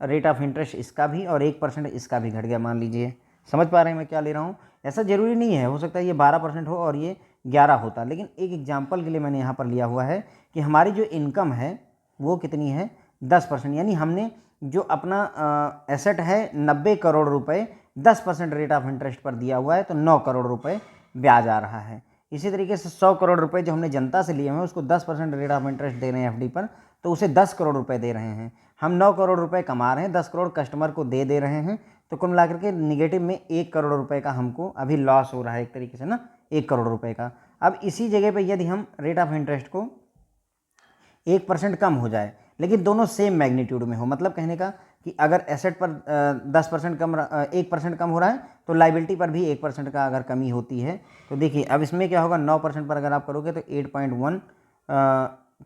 रेट ऑफ इंटरेस्ट इसका भी और 1% इसका भी घट गया, मान लीजिए। समझ पा रहे हैं मैं क्या ले रहा हूँ। ऐसा ज़रूरी नहीं है, हो सकता है ये 12% हो और ये 11 होता, लेकिन एक एग्जाम्पल के लिए मैंने यहाँ पर लिया हुआ है कि हमारी जो इनकम है वो कितनी है, 10%, यानी हमने जो अपना एसेट है 90 करोड़ रुपए 10% रेट ऑफ इंटरेस्ट पर दिया हुआ है, तो 9 करोड़ रुपए ब्याज आ रहा है। इसी तरीके से 100 करोड़ रुपए जो हमने जनता से लिए हैं उसको 10% रेट ऑफ इंटरेस्ट दे रहे हैं एफडी पर, तो उसे 10 करोड़ रुपए दे रहे हैं। हम 9 करोड़ रुपए कमा रहे हैं, 10 करोड़ कस्टमर को दे रहे हैं, तो कुल मिलाकर के निगेटिव में 1 करोड़ रुपए का हमको अभी लॉस हो रहा है, एक तरीके से ना, 1 करोड़ रुपए का। अब इसी जगह पे यदि हम रेट ऑफ इंटरेस्ट को 1% कम हो जाए लेकिन दोनों सेम मैग्नीट्यूड में हो, मतलब कहने का कि अगर एसेट पर 10% कम 1% कम हो रहा है तो लाइबिलिटी पर भी 1% का अगर कमी होती है, तो देखिए अब इसमें क्या होगा, 9% पर अगर आप करोगे तो 8.1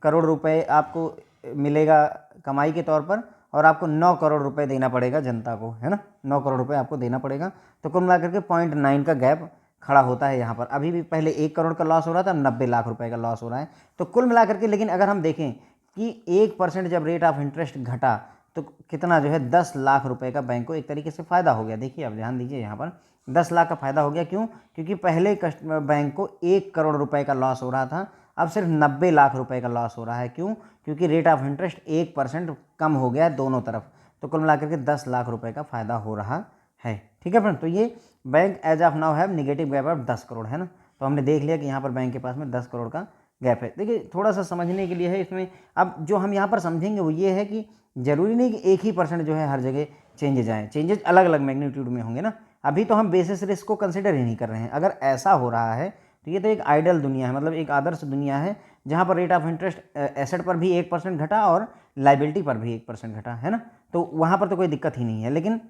करोड़ रुपए आपको मिलेगा कमाई के तौर पर, और आपको 9 करोड़ रुपए देना पड़ेगा जनता को, है ना, 9 करोड़ रुपए आपको देना पड़ेगा। तो कुल मिलाकर के 0.9 का गैप खड़ा होता है यहाँ पर। अभी भी पहले 1 करोड़ का लॉस हो रहा था, 90 लाख रुपए का लॉस हो रहा है। तो कुल मिलाकर के, लेकिन अगर हम देखें कि 1% जब रेट ऑफ इंटरेस्ट घटा तो कितना जो है 10 लाख रुपए का बैंक को एक तरीके से फ़ायदा हो गया। देखिए अब ध्यान दीजिए, यहाँ पर 10 लाख का फ़ायदा हो गया। क्यों? क्योंकि पहले बैंक को 1 करोड़ रुपए का लॉस हो रहा था, अब सिर्फ 90 लाख रुपए का लॉस हो रहा है। क्यों? क्योंकि रेट ऑफ इंटरेस्ट 1% कम हो गया दोनों तरफ, तो कुल मिलाकर के 10 लाख रुपए का फ़ायदा हो रहा है। ठीक है फ्रेंड, तो ये bank as of now have negative gap of 10 crore, है ना। तो हमने देख लिया कि यहाँ पर बैंक के पास में 10 करोड़ का गैप है। देखिए थोड़ा सा समझने के लिए है इसमें, अब जो हम यहाँ पर समझेंगे वो ये है कि ज़रूरी नहीं कि 1% जो है हर जगह चेंजेज आए, चेंजेज अलग अलग मैग्नीट्यूड में होंगे ना। अभी तो हम बेसिस रिस्क को कंसिडर ही नहीं कर रहे हैं। अगर ऐसा हो रहा है तो ये तो एक आइडियल दुनिया है, मतलब एक आदर्श दुनिया है जहाँ पर रेट ऑफ इंटरेस्ट एसेट पर भी 1% घटा और लाइबिलिटी पर भी 1% घटा, है ना। तो वहाँ पर तो कोई दिक्कत ही नहीं है। लेकिन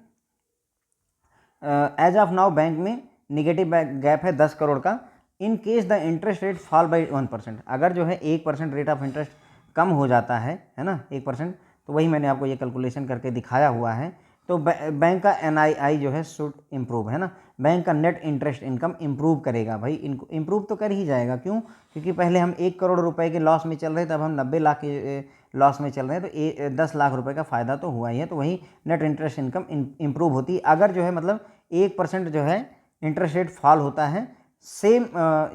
एज ऑफ नाउ बैंक में निगेटिव गैप है 10 करोड़ का। इन case the interest rate fall by 1%, अगर जो है 1% रेट ऑफ इंटरेस्ट कम हो जाता है ना 1%, तो वही मैंने आपको ये कैलकुलेशन करके दिखाया हुआ है। तो बैंक का NII जो है शुड इम्प्रूव, है ना। बैंक का नेट इंटरेस्ट इनकम इम्प्रूव करेगा। भाई इनको इम्प्रूव तो कर ही जाएगा। क्यों? क्योंकि पहले हम 1 करोड़ रुपए के लॉस में चल रहे थे, अब हम 90 लाख के लॉस में चल रहे हैं, तो 10 लाख रुपए का फ़ायदा तो हुआ ही है। तो वही नेट इंटरेस्ट इनकम इम्प्रूव होती है अगर जो है मतलब 1% जो है इंटरेस्ट रेट फॉल होता है। सेम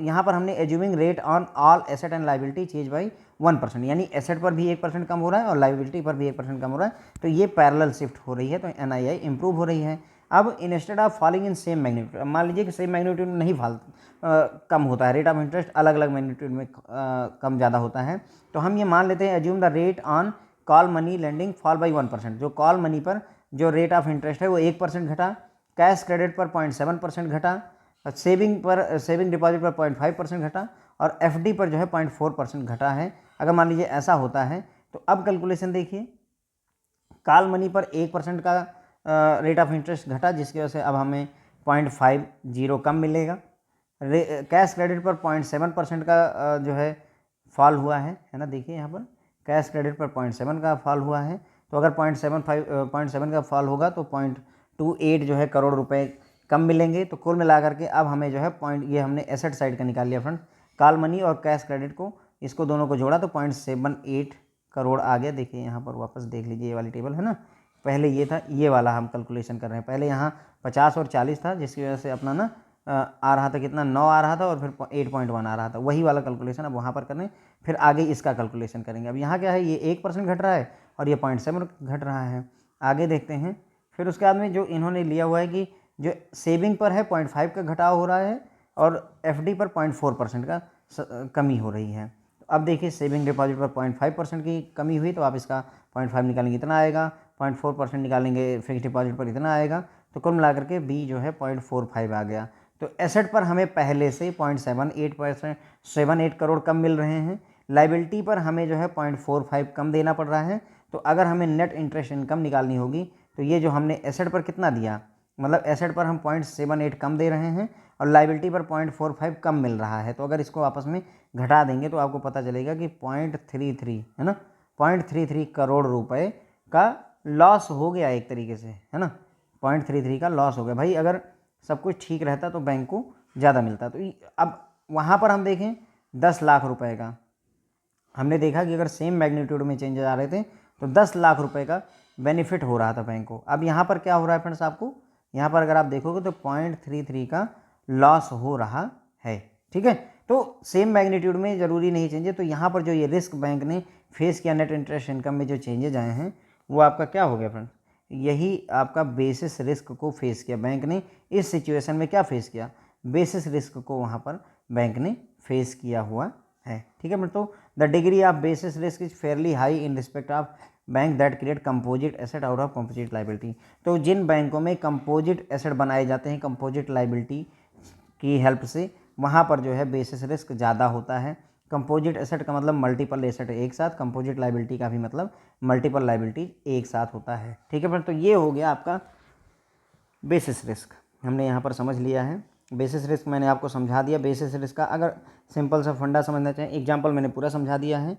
यहाँ पर हमने assuming rate on all asset and liability change by 1%, यानी एसेट पर भी 1% कम हो रहा है और लाइबिलिटी पर भी 1% कम हो रहा है, तो ये पैरेलल शिफ्ट हो रही है, तो NII इंप्रूव हो रही है। अब instead of falling in same magnitude, मान लीजिए कि सेम मैग्नीट्यूड में नहीं कम होता है, रेट ऑफ इंटरेस्ट अलग अलग मैग्नीट्यूड में कम ज़्यादा होता है, तो हम ये मान लेते हैं assume the rate on call money lending fall by 1%, जो कॉल मनी पर जो रेट ऑफ इंटरेस्ट है वो 1% घटा, कैश क्रेडिट पर 0.7% घटा, सेविंग डिपॉजिट पर 0.5% घटा और एफडी पर जो है 0.4% घटा है। अगर मान लीजिए ऐसा होता है तो अब कैलकुलेशन देखिए, कॉल मनी पर 1% का रेट ऑफ इंटरेस्ट घटा, जिसकी वजह से अब हमें 0.50 कम मिलेगा। कैश क्रेडिट पर 0.7% का जो है फॉल हुआ है ना, देखिए यहाँ पर कैश क्रेडिट पर 0.7 का फॉल हुआ है। तो अगर 0.7 का फॉल होगा तो 0.28 जो है करोड़ रुपए कम मिलेंगे। तो कुल मिलाकर के अब हमें जो है ये हमने एसेट साइड का निकाल लिया फ्रेंड, कॉल मनी और कैश क्रेडिट को, इसको दोनों को जोड़ा तो 0.78 करोड़ आ गया। देखिए यहाँ पर वापस देख लीजिए, ये वाली टेबल है ना, पहले ये था, ये वाला हम कैलकुलेशन कर रहे हैं। पहले यहाँ 50 और 40 था, जिसकी वजह से अपना ना आ रहा था कितना, 9 आ रहा था और फिर 8.1 आ रहा था, वही वाला कैलकुलेशन अब वहाँ पर करें, फिर आगे इसका कैलकुलेशन करेंगे। अब यहाँ क्या है, ये 1% घट रहा है और ये 0.7 घट रहा है। आगे देखते हैं, फिर उसके बाद में जो इन्होंने लिया हुआ है कि जो सेविंग पर है 0.5 का घटाव हो रहा है और एफडी पर 0.4% का कमी हो रही है। तो अब देखिए सेविंग डिपॉजिट पर 0.5% की कमी हुई, तो आप इसका 0.5 निकालेंगे इतना आएगा, 0.4% निकालेंगे फिक्स डिपॉजिट पर इतना आएगा, तो कुल मिलाकर के बी जो है 0.45 आ गया। तो एसेट पर हमें पहले से 0.78 करोड़ कम मिल रहे हैं, लाइबिलिटी पर हमें जो है 0.45 कम देना पड़ रहा है। तो अगर हमें नेट इंटरेस्ट इनकम निकालनी होगी तो ये जो हमने एसेट पर कितना दिया, मतलब एसेट पर हम 0.78 कम दे रहे हैं और लाइबिलिटी पर 0.45 कम मिल रहा है। तो अगर इसको आपस में घटा देंगे तो आपको पता चलेगा कि 0.33 है ना, 0.33 करोड़ रुपए का लॉस हो गया एक तरीके से, है ना, 0.33 का लॉस हो गया। भाई अगर सब कुछ ठीक रहता तो बैंक को ज़्यादा मिलता। तो अब वहाँ पर हम देखें 10 लाख रुपए का, हमने देखा कि अगर सेम मैग्नीट्यूड में चेंजेस आ रहे थे तो 10 लाख रुपए का बेनिफिट हो रहा था बैंक को। अब यहाँ पर क्या हो रहा है फ्रेंड्स, आपको यहाँ पर अगर आप देखोगे तो 0.33 का लॉस हो रहा है, ठीक है। तो सेम मैग्नीट्यूड में ज़रूरी नहीं चेंजेस, तो यहाँ पर जो ये रिस्क बैंक ने फेस किया, नेट इंटरेस्ट इनकम में जो चेंजेज आए हैं वो आपका क्या हो गया फ्रेंड्स, यही आपका बेसिस रिस्क को फेस किया बैंक ने। इस सिचुएशन में क्या फेस किया, बेसिस रिस्क को वहाँ पर बैंक ने फेस किया हुआ है, ठीक है। तो the degree of basis risk is fairly high in respect of bank that create composite asset out of composite liability. तो जिन बैंकों में कंपोजिट एसेट बनाए जाते हैं कंपोजिट लाइबिलिटी की हेल्प से, वहाँ पर जो है बेसिस रिस्क ज़्यादा होता है। कंपोजिट एसेट का मतलब मल्टीपल एसेट एक साथ, कंपोजिट लाइबिलिटी का भी मतलब मल्टीपल लाइबिलिटी एक साथ होता है, ठीक है फ्रेंड। तो ये हो गया आपका बेसिस रिस्क, हमने यहाँ पर समझ लिया है। बेसिस रिस्क मैंने आपको समझा दिया। बेसिस रिस्क का अगर सिंपल सा फंडा समझना चाहें, एग्जांपल मैंने पूरा समझा दिया है।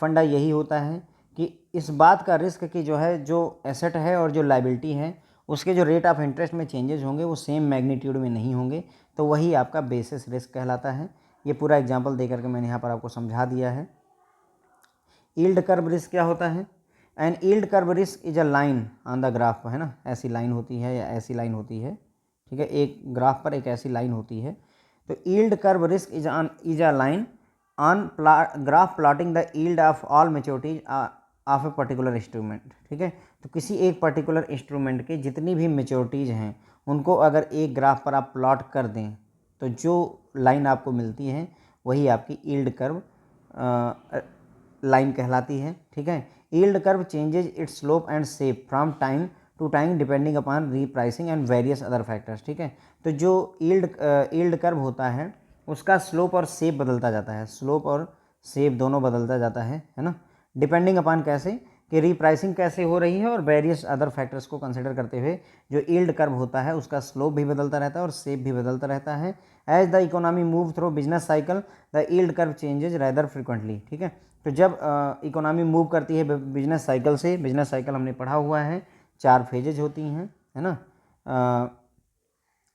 फंडा यही होता है कि इस बात का रिस्क की जो है, जो एसेट है और जो लाइबिलिटी है उसके जो रेट ऑफ इंटरेस्ट में चेंजेस होंगे वो सेम मैग्नीट्यूड में नहीं होंगे, तो वही आपका बेसिस रिस्क कहलाता है। ये पूरा एग्जाम्पल दे करके मैंने यहाँ पर आपको समझा दिया है। यील्ड कर्व रिस्क क्या होता है, and yield curve risk is a line on the graph, है ना, ऐसी लाइन होती है या ऐसी लाइन होती है, ठीक है, एक ग्राफ पर एक ऐसी लाइन होती है। तो yield curve risk is a line on graph plotting the yield of all मैच्योरिटीज of a particular instrument, ठीक है। तो किसी एक पर्टिकुलर इंस्ट्रूमेंट के जितनी भी मैच्योरिटीज़ हैं उनको अगर एक ग्राफ पर आप प्लॉट कर दें तो जो लाइन आपको मिलती है वही आपकी यील्ड कर्व लाइन कहलाती है, ठीक है। Yield curve changes its slope and shape from time to time depending upon repricing and various other factors, ठीक है। तो जो यील्ड कर्व होता है उसका स्लोप और शेप बदलता जाता है, स्लोप और शेप दोनों बदलता जाता है ना, डिपेंडिंग अपॉन कैसे कि रीप्राइसिंग कैसे हो रही है और वेरियस अदर फैक्टर्स को कंसिडर करते हुए जो यील्ड कर्व होता है उसका स्लोप भी बदलता रहता है और शेप भी बदलता रहता है। As the economy move through business cycle the yield curve changes rather frequently, ठीक है। तो जब इकोनॉमी मूव करती है बिजनेस साइकिल से, बिजनेस साइकिल हमने पढ़ा हुआ है 4 फेजेज होती हैं, है ना,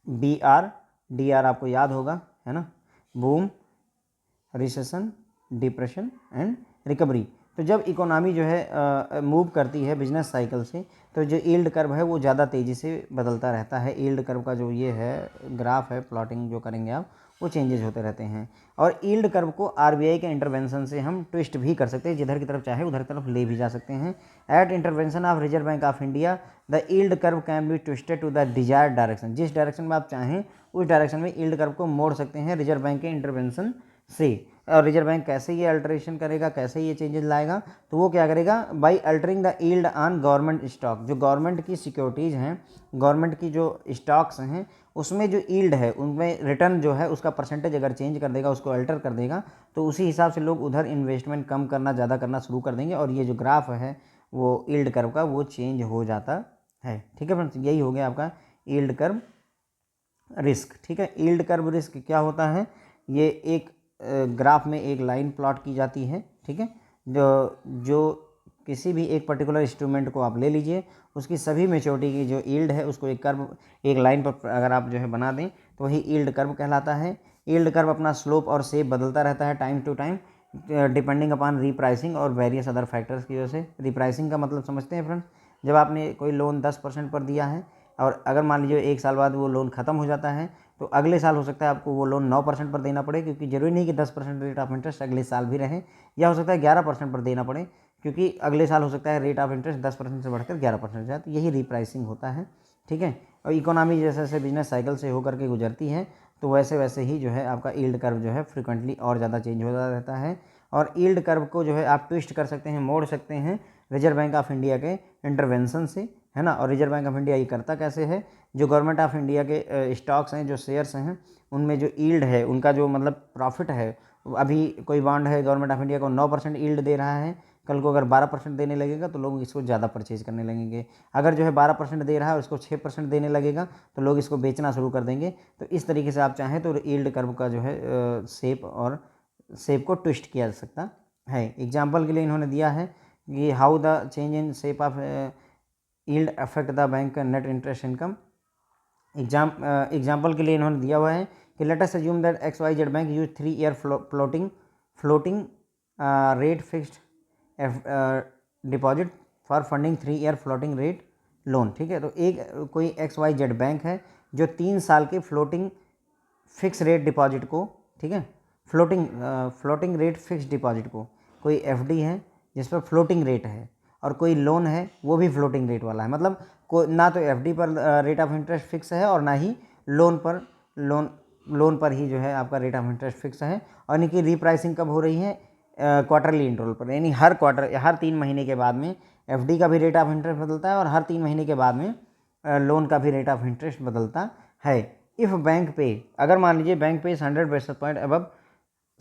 BR, DR आपको याद होगा, है ना, boom, recession, depression and recovery. तो जब इकोनॉमी जो है मूव करती है बिजनेस साइकिल से तो जो यील्ड कर्व है वो ज़्यादा तेज़ी से बदलता रहता है। यील्ड कर्व का जो ये है ग्राफ है, प्लॉटिंग जो करेंगे आप, वो चेंजेस होते रहते हैं। और यील्ड कर्व को RBI के इंटरवेंशन से हम ट्विस्ट भी कर सकते हैं, जिधर की तरफ चाहे उधर की तरफ ले भी जा सकते हैं। At intervention of Reserve Bank of India the yield curve can be twisted to the desired direction. जिस डायरेक्शन में आप चाहें उस डायरेक्शन में यील्ड कर्व को मोड़ सकते हैं रिजर्व बैंक के इंटरवेंशन से। और रिजर्व बैंक कैसे ये अल्टरेशन करेगा, कैसे ये चेंजेस लाएगा, तो वो क्या करेगा, by altering the yield on government stock, जो गवर्नमेंट की सिक्योरिटीज़ हैं, गवर्नमेंट की जो स्टॉक्स हैं, उसमें जो यील्ड है उनमें रिटर्न जो है उसका परसेंटेज अगर चेंज कर देगा, उसको अल्टर कर देगा, तो उसी हिसाब से लोग उधर इन्वेस्टमेंट कम करना ज़्यादा करना शुरू कर देंगे और ये जो ग्राफ है वो यील्ड कर्व का वो चेंज हो जाता है। ठीक है फ्रेंड्स, यही हो गया आपका यील्ड कर्व रिस्क। ठीक है, यील्ड कर्व रिस्क क्या होता है, ये एक ग्राफ में एक लाइन प्लॉट की जाती है। ठीक है, जो किसी भी एक पर्टिकुलर इंस्ट्रूमेंट को आप ले लीजिए, उसकी सभी मैच्योरिटी की जो यील्ड है उसको एक कर्व, एक लाइन पर अगर आप जो है बना दें तो वही यील्ड कर्व कहलाता है। यील्ड कर्व अपना स्लोप और शेप बदलता रहता है time to time depending upon repricing और वेरियस अदर फैक्टर्स की वजह से। रीप्राइसिंग का मतलब समझते हैं फ्रेंड्स, जब आपने कोई लोन 10% पर दिया है और अगर मान लीजिए एक साल बाद वो लोन ख़त्म हो जाता है, तो अगले साल हो सकता है आपको वो लोन 9% पर देना पड़े, क्योंकि ज़रूरी नहीं कि 10% रेट ऑफ इंटरेस्ट अगले साल भी रहे, या हो सकता है 11% पर देना पड़े, क्योंकि अगले साल हो सकता है रेट ऑफ इंटरेस्ट 10% से बढ़कर 11% हो जाए। तो यही रीप्राइसिंग होता है। ठीक है, और इकोनॉमी जैसे जैसे बिजनेस साइकिल से होकर के गुजरती है, तो वैसे वैसे ही जो है आपका यील्ड कर्व जो है फ्रिक्वेंटली और ज़्यादा चेंज होता रहता है। और यील्ड कर्व को जो है आप ट्विस्ट कर सकते हैं, मोड़ सकते हैं रिजर्व बैंक ऑफ इंडिया के इंटरवेंशन से, है ना। और रिजर्व बैंक ऑफ इंडिया ये करता कैसे है, जो गवर्नमेंट ऑफ इंडिया के स्टॉक्स हैं, जो शेयर्स हैं, उनमें जो यील्ड है, उनका जो मतलब प्रॉफिट है, अभी कोई बॉन्ड है गवर्नमेंट ऑफ इंडिया को 9% यील्ड दे रहा है, कल को अगर 12% देने लगेगा तो लोग इसको ज़्यादा परचेज करने लगेंगे। अगर जो है 12% दे रहा है और उसको 6% देने लगेगा तो लोग इसको बेचना शुरू कर देंगे। तो इस तरीके से आप चाहें तो यील्ड कर्व का जो है शेप को ट्विस्ट किया जा सकता है। एग्जाम्पल के लिए इन्होंने दिया है कि how the change in shape of yield affect the bank net interest income. Example के लिए इन्होंने दिया हुआ है कि let us assume that XYZ bank use 3 year floating rate fixed deposit for funding 3 year floating rate loan. ठीक है, तो एक कोई XYZ बैंक है जो 3 साल के फ्लोटिंग फिक्स रेट डिपॉजिट को, ठीक है, फ्लोटिंग रेट फिक्स डिपॉजिट को, कोई FD है जिस पर फ्लोटिंग रेट है और कोई लोन है वो भी फ्लोटिंग रेट वाला है, मतलब कोई ना तो FD पर रेट ऑफ इंटरेस्ट फिक्स है और ना ही लोन पर ही जो है आपका रेट ऑफ इंटरेस्ट फिक्स है। और इनकी रीप्राइसिंग कब हो रही है, क्वार्टरली इंटरवल पर, यानी हर 3 महीने के बाद में FD का भी रेट ऑफ इंटरेस्ट बदलता है और हर 3 महीने के बाद में लोन का भी रेट ऑफ इंटरेस्ट बदलता है। इफ़ बैंक पे, अगर मान लीजिए बैंक पे 100 बेसिस पॉइंट अबव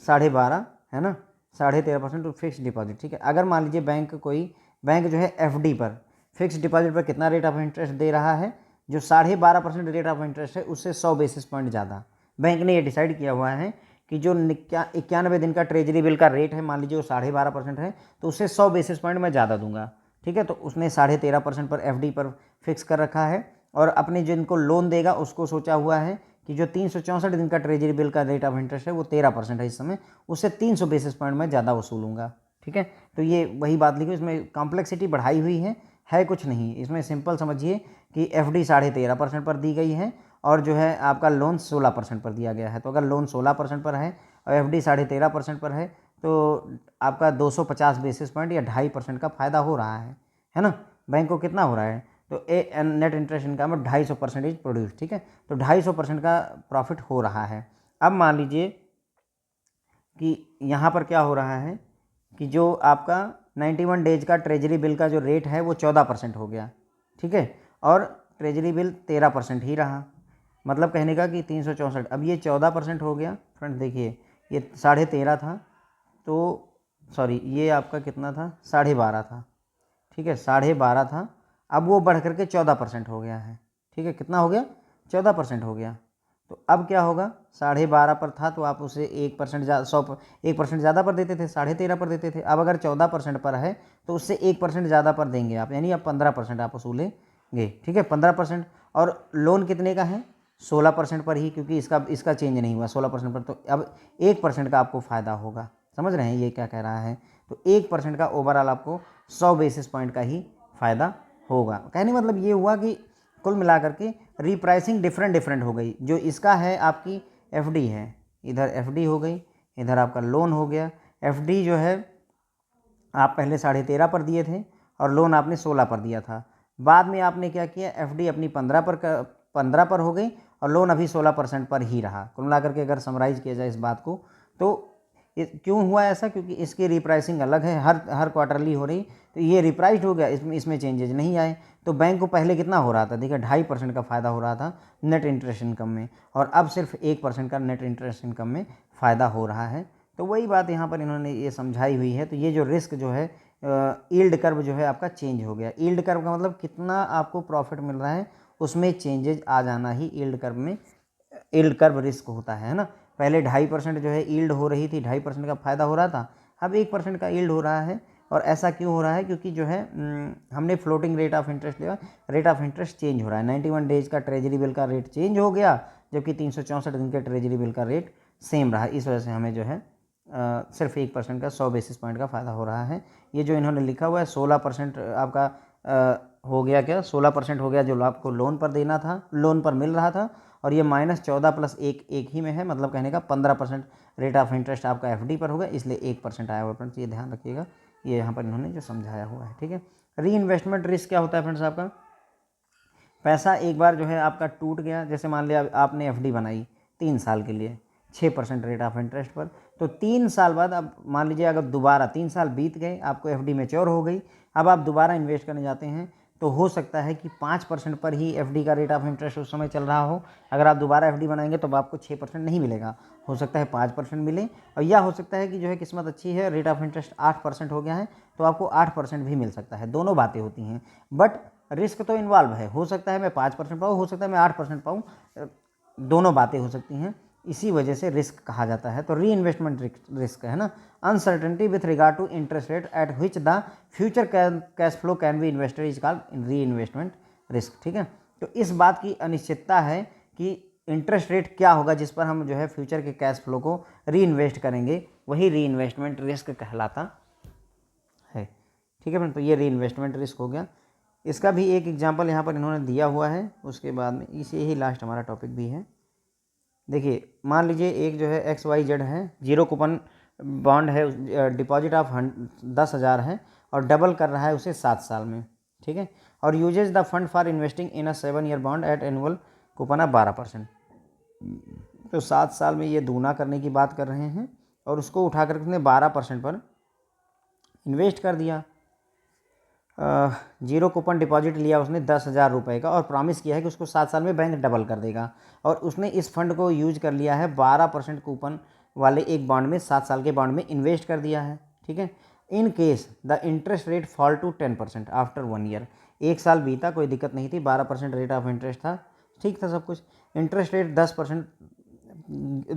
12.5 है ना, 13.5% टू फिक्स डिपॉजिट। ठीक है, अगर मान लीजिए बैंक जो है FD पर फिक्स डिपॉजिट पर कितना रेट ऑफ इंटरेस्ट दे रहा है, जो 12.5% रेट ऑफ इंटरेस्ट है उससे 100 बेसिस पॉइंट ज़्यादा। बैंक ने ये डिसाइड किया हुआ है कि जो 91 दिन का ट्रेजरी बिल का रेट है, मान लीजिए वो 12.5% है, तो उससे 100 बेसिस पॉइंट मैं ज़्यादा दूंगा। ठीक है, तो उसने 13.5% पर FD पर फिक्स कर रखा है और अपने जिनको लोन देगा उसको सोचा हुआ है कि जो 364 दिन का ट्रेजरी बिल का रेट ऑफ इंटरेस्ट है वो 13% है इस समय, उससे 300 बेसिस पॉइंट में ज़्यादा वसूलूंगा। ठीक है, तो ये वही बात लिखी, इसमें कॉम्प्लेक्सिटी बढ़ाई हुई है कुछ नहीं, इसमें सिंपल समझिए कि FD 13.5% पर दी गई है और जो है आपका लोन 16% पर दिया गया है। तो अगर लोन 16% पर है और FD 13.5% पर है तो आपका 250 बेसिस पॉइंट या 2.5% का फ़ायदा हो रहा है ना। बैंक को कितना हो रहा है, तो नेट इंटरेस्ट इनकम 250% प्रोड्यूस। ठीक है, तो 250% का प्रॉफिट हो रहा है। अब मान लीजिए कि यहाँ पर क्या हो रहा है कि जो आपका 91 डेज का ट्रेजरी बिल का जो रेट है वो 14% हो गया। ठीक है, और ट्रेजरी बिल 13% ही रहा, मतलब कहने का कि 364, अब ये 14% हो गया। फ्रेंड्स देखिए, ये 13.5 था, तो सॉरी ये आपका कितना था, 12.5 था। ठीक है, 12.5 था, अब वो बढ़ करके 14% हो गया है। ठीक है, कितना हो गया, 14% हो गया। तो अब क्या होगा, 12.5 पर था तो आप उसे 1% ज़्यादा 1% ज़्यादा पर देते थे, 13.5 पर देते थे। अब अगर 14% पर है तो उससे 1% ज़्यादा पर देंगे आप, यानी अब 15% आप वसूलेंगे। ठीक है, 15%, और लोन कितने का है, 16% पर ही, क्योंकि इसका चेंज नहीं हुआ 16% पर, तो अब 1% का आपको फ़ायदा होगा। समझ रहे हैं ये क्या कह रहा है, तो 1% का ओवरऑल आपको 100 बेसिस पॉइंट का ही फ़ायदा होगा। कहने मतलब ये हुआ कि कुल मिलाकर के रीप्राइसिंग डिफरेंट हो गई। जो इसका है आपकी FD है, इधर FD हो गई, इधर आपका लोन हो गया। FD जो है आप पहले 13.5 पर दिए थे और लोन आपने 16 पर दिया था, बाद में आपने क्या किया, FD अपनी 15 पर हो गई और लोन अभी 16% पर ही रहा। कुल मिलाकर के अगर समराइज किया जाए इस बात को, तो क्यों हुआ ऐसा? क्योंकि इसकी रिप्राइसिंग अलग है, हर क्वार्टरली हो रही, तो ये रिप्राइस्ड हो गया, इसमें चेंजेज नहीं आए। तो बैंक को पहले कितना हो रहा था? देखिए 2.5% का फ़ायदा हो रहा था नेट इंटरेस्ट इनकम में, और अब सिर्फ 1% का नेट इंटरेस्ट इनकम में फ़ायदा हो रहा है। तो वही बात यहाँ पर इन्होंने ये समझाई हुई है। तो ये जो रिस्क जो है, यील्ड कर्व जो है आपका चेंज हो गया। यील्ड कर्व का मतलब कितना आपको प्रॉफिट मिल रहा है, उसमें चेंजेज आ जाना ही यील्ड कर्व में यील्ड कर्व रिस्क होता है ना। पहले 2.5% जो है यील्ड हो रही थी, 2.5% का फ़ायदा हो रहा था, अब 1% का यील्ड हो रहा है। और ऐसा क्यों हो रहा है? क्योंकि जो है हमने फ्लोटिंग रेट ऑफ इंटरेस्ट लिया, रेट ऑफ इंटरेस्ट चेंज हो रहा है। 91 डेज का ट्रेजरी बिल का रेट चेंज हो गया, जबकि 364 दिन के ट्रेजरी बिल का रेट सेम रहा। इस वजह से हमें जो है सिर्फ 1% का 100 बेसिस पॉइंट का फ़ायदा हो रहा है। ये जो इन्होंने लिखा हुआ है 16% आपका हो गया, क्या 16% हो गया जो आपको लोन पर देना था, लोन पर मिल रहा था, और ये -14 + 1 एक ही में है, मतलब कहने का 15% रेट ऑफ इंटरेस्ट आपका एफडी पर होगा, इसलिए 1% आया हुआ। फ्रेंड्स ये ध्यान रखिएगा, ये यहाँ पर इन्होंने जो समझाया हुआ है। ठीक है, री इन्वेस्टमेंट रिस्क क्या होता है फ्रेंड्स? आपका पैसा एक बार जो है आपका टूट गया, जैसे मान लिया आपने एफडी बनाई 3 साल के लिए 6% रेट ऑफ इंटरेस्ट पर, तो 3 साल बाद अब मान लीजिए अगर दोबारा 3 साल बीत गए, आपको एफडी मैच्योर हो गई, अब आप दोबारा इन्वेस्ट करने जाते हैं, तो हो सकता है कि 5% पर ही एफडी का रेट ऑफ इंटरेस्ट उस समय चल रहा हो। अगर आप दोबारा एफडी बनाएंगे तो आपको 6% नहीं मिलेगा, हो सकता है 5% मिले, और या हो सकता है कि जो है किस्मत अच्छी है, रेट ऑफ इंटरेस्ट 8% हो गया है, तो आपको 8% भी मिल सकता है। दोनों बातें होती हैं, बट रिस्क तो इन्वॉल्व है। हो सकता है मैं 5% पाऊँ, हो सकता है मैं 8% पाऊँ, दोनों बातें हो सकती हैं, इसी वजह से रिस्क कहा जाता है। तो री इन्वेस्टमेंट रिस्क है ना, uncertainty with regard to interest rate at which the future cash flow can be invested is called reinvestment risk. ठीक है, तो इस बात की अनिश्चितता है कि इंटरेस्ट रेट क्या होगा जिस पर हम जो है फ्यूचर के कैश फ्लो को री इन्वेस्ट करेंगे, वही री इन्वेस्टमेंट रिस्क कहलाता है। ठीक है फ्रेंड, तो ये री इन्वेस्टमेंट रिस्क हो गया। इसका भी एक एग्जाम्पल यहाँ पर इन्होंने दिया हुआ है, उसके बाद में इसे ही लास्ट हमारा टॉपिक भी है। देखिए मान लीजिए एक जो है XYZ है, 0 कूपन बॉन्ड है, डिपॉजिट ऑफ 10,000 है, और डबल कर रहा है उसे 7 साल में। ठीक है, और uses the fund for investing in a 7 year bond at annual coupon of 12%। तो 7 साल में ये दूना करने की बात कर रहे हैं, और उसको उठा कर उसने 12% पर इन्वेस्ट कर दिया। 0 कूपन डिपॉजिट लिया उसने 10,000 रुपये का, और प्रॉमिस किया है कि उसको 7 साल में बैंक डबल कर देगा, और उसने इस फंड को यूज कर लिया है 12% कूपन वाले एक बॉन्ड में, 7 साल के बॉन्ड में इन्वेस्ट कर दिया है। ठीक है, in case the interest rate fall to 10% after 1 year. 1 साल बीता, कोई दिक्कत नहीं थी, 12% रेट ऑफ इंटरेस्ट था, ठीक था सब कुछ। इंटरेस्ट रेट 10%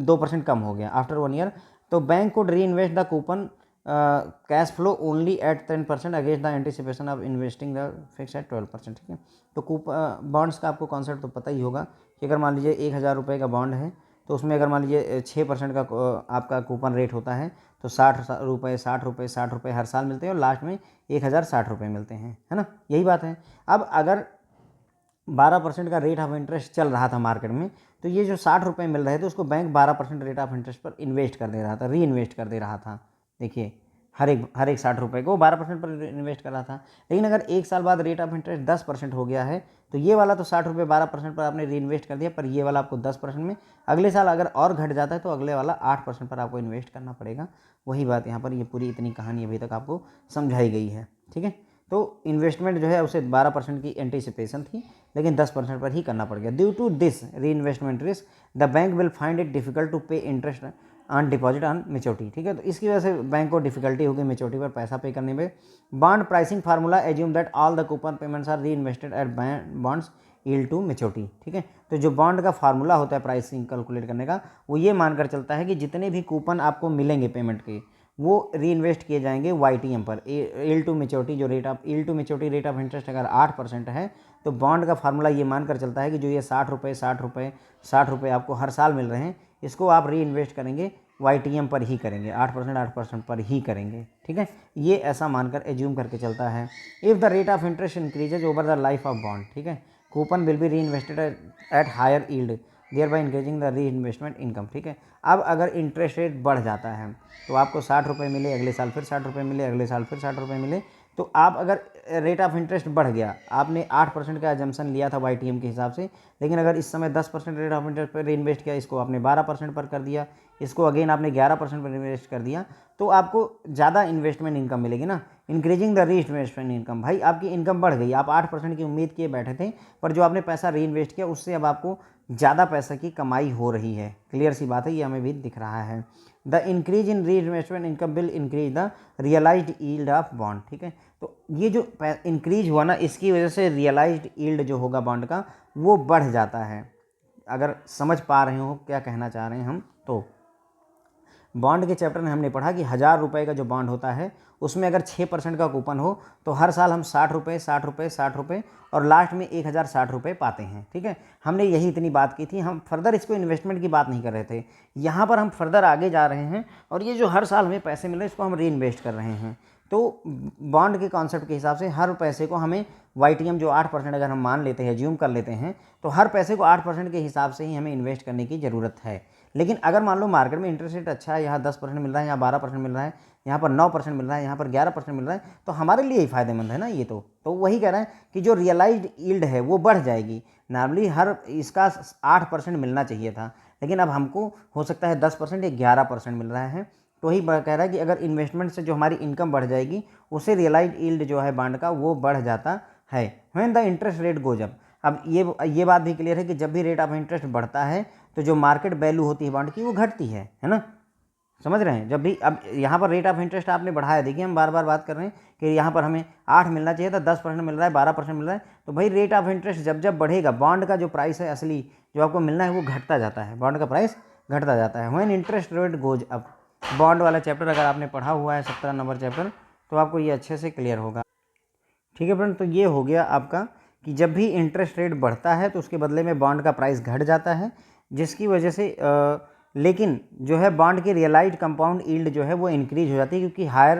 2% कम हो गया आफ्टर 1 ईयर, तो बैंक को reinvest the coupon cash flow only at 10% against the anticipation of investing the fix at 12%। ठीक है, तो बॉन्ड्स का आपको कॉन्सेप्ट तो पता ही होगा कि अगर मान लीजिए 1,000 रुपये का बॉन्ड है, तो उसमें अगर मान लीजिए 6% का आपका कूपन रेट होता है, तो 60 रुपये हर साल मिलते हैं, और लास्ट में 1,060 रुपये मिलते हैं, है ना, यही बात है। अब अगर 12% का रेट ऑफ इंटरेस्ट चल रहा था मार्केट में, तो ये जो 60 रुपये मिल रहे थे उसको बैंक 12% रेट ऑफ इंटरेस्ट पर इन्वेस्ट कर दे रहा था, री इन्वेस्ट कर दे रहा था। देखिए हर एक 60 रुपये को 12% पर इन्वेस्ट कर रहा था। लेकिन अगर 1 साल बाद रेट ऑफ इंटरेस्ट 10% हो गया है, तो ये वाला तो 60 रुपये 12% पर आपने री इन्वेस्ट कर दिया, पर ये वाला आपको 10% में, अगले साल अगर और घट जाता है तो अगले वाला 8% पर आपको इन्वेस्ट करना पड़ेगा। वही बात यहाँ पर, ये पूरी इतनी कहानी अभी तक आपको समझाई गई है। ठीक है, तो इन्वेस्टमेंट जो है उसे 12% की एंटिसिपेशन थी, लेकिन 10% पर ही करना पड़ गया। Due to this reinvestment risk the bank will find it difficult to pay interest on deposit on maturity. ठीक है, तो इसकी वजह से बैंक को डिफिकल्टी होगी मेच्योरिटी पर पैसा पे करने में। Bond pricing formula assume that all the coupon payments are reinvested at bonds yield to maturity. ठीक है, तो जो बॉन्ड का फार्मूला होता है प्राइसिंग कैलकुलेट करने का, वो ये मानकर चलता है कि जितने भी कूपन आपको मिलेंगे पेमेंट के, वो री इन्वेस्ट किए जाएंगे YTM पर, यील्ड टू मेच्योरिटी। जो rate of yield to maturity rate of interest अगर 8% है, तो बॉन्ड का फार्मूला ये मानकर चलता है कि जो ये 60 रुपये आपको हर साल मिल रहे हैं, इसको आप री इन्वेस्ट करेंगे YTM पर ही करेंगे, 8% पर ही करेंगे। ठीक है, ये ऐसा मानकर एज्यूम करके चलता है। If the rate of interest increases over the life of bond, ठीक है, coupon will be reinvested at higher yield thereby increasing the reinvestment income. ठीक है, अब अगर इंटरेस्ट रेट बढ़ जाता है, तो आपको 60 रुपये मिले, अगले साल फिर 60 रुपये मिले, अगले साल फिर 60 रुपये मिले, तो आप अगर रेट ऑफ इंटरेस्ट बढ़ गया, आपने 8% का एजम्पशन लिया था YTM के हिसाब से, लेकिन अगर इस समय 10% रेट ऑफ इंटरेस्ट पर री इन्वेस्ट किया, इसको आपने 12% पर कर दिया, इसको अगेन आपने 11% पर इन्वेस्ट कर दिया, तो आपको ज़्यादा इन्वेस्टमेंट इनकम मिलेगी ना। Increasing the reinvestment income, भाई आपकी इनकम बढ़ गई, आप 8% की उम्मीद किए बैठे थे, पर जो आपने पैसा री इन्वेस्ट किया उससे अब आपको ज़्यादा पैसा की कमाई हो रही है। क्लियर सी बात है, ये हमें भी दिख रहा है। The increase in reinvestment income will increase the realised yield of bond. ठीक है, तो ये जो इंक्रीज हुआ ना, इसकी वजह से रियलाइज्ड यील्ड जो होगा बॉन्ड का वो बढ़ जाता है। अगर समझ पा रहे हो क्या कहना चाह रहे हैं हम, तो बॉन्ड के चैप्टर में हमने पढ़ा कि 1000 रुपये का जो बॉन्ड होता है उसमें अगर 6% का कूपन हो तो हर साल हम 60 रुपये 60 रुपये 60 रुपये और लास्ट में 1060 रुपये पाते हैं। ठीक है, हमने यही इतनी बात की थी, हम फर्दर इसको इन्वेस्टमेंट की बात नहीं कर रहे थे। यहाँ पर हम फर्दर आगे जा रहे हैं और ये जो हर साल हमें पैसे मिल रहे हैं इसको हम री इन्वेस्ट कर रहे हैं। तो बॉन्ड के कॉन्सेप्ट के हिसाब से हर पैसे को हमें YTM जो 8% अगर हम मान लेते हैं, ज्यूम कर लेते हैं, तो हर पैसे को 8% के हिसाब से ही हमें इन्वेस्ट करने की ज़रूरत है। लेकिन अगर मान लो मार्केट में इंटरेस्ट रेट अच्छा है, यहाँ 10% मिल रहा है, यहाँ 12% मिल रहा है, यहाँ पर 9% मिल रहा है, यहाँ पर 11% मिल रहा है, तो हमारे लिए ही फ़ायदेमंद है ना ये। तो वही कह रहे हैं कि जो रियलाइज्ड यील्ड है वो बढ़ जाएगी। नॉर्मली हर इसका 8% मिलना चाहिए था, लेकिन अब हमको हो सकता है 10% या 11% मिल रहा है। तो वही कह रहा है कि अगर इन्वेस्टमेंट से जो हमारी इनकम बढ़ जाएगी उससे रियलाइज्ड यील्ड जो है बॉन्ड का वो बढ़ जाता है। When the interest rate goes up, अब ये बात भी क्लियर है कि जब भी रेट ऑफ इंटरेस्ट बढ़ता है तो जो मार्केट वैल्यू होती है बॉन्ड की वो घटती है ना। समझ रहे हैं, जब भी अब यहाँ पर रेट ऑफ इंटरेस्ट आपने बढ़ाया, देखिए हम बार बार बात कर रहे हैं कि यहाँ पर हमें 8 मिलना चाहिए था, 10% मिल रहा है, 12% मिल रहा है, तो भाई रेट ऑफ इंटरेस्ट जब जब बढ़ेगा बॉन्ड का जो प्राइस है असली जो आपको मिलना है वो घटता जाता है, बॉन्ड का प्राइस घटता जाता है। When interest rate goes up, bond वाला चैप्टर अगर आपने पढ़ा हुआ है 17 नंबर चैप्टर, तो आपको ये अच्छे से क्लियर होगा। ठीक है फ्रेंड, तो ये हो गया आपका कि जब भी इंटरेस्ट रेट बढ़ता है तो उसके बदले में बॉन्ड का प्राइस घट जाता है, जिसकी वजह से लेकिन जो है बॉन्ड की रियलाइज्ड कंपाउंड यील्ड जो है वो इंक्रीज हो जाती है, क्योंकि हायर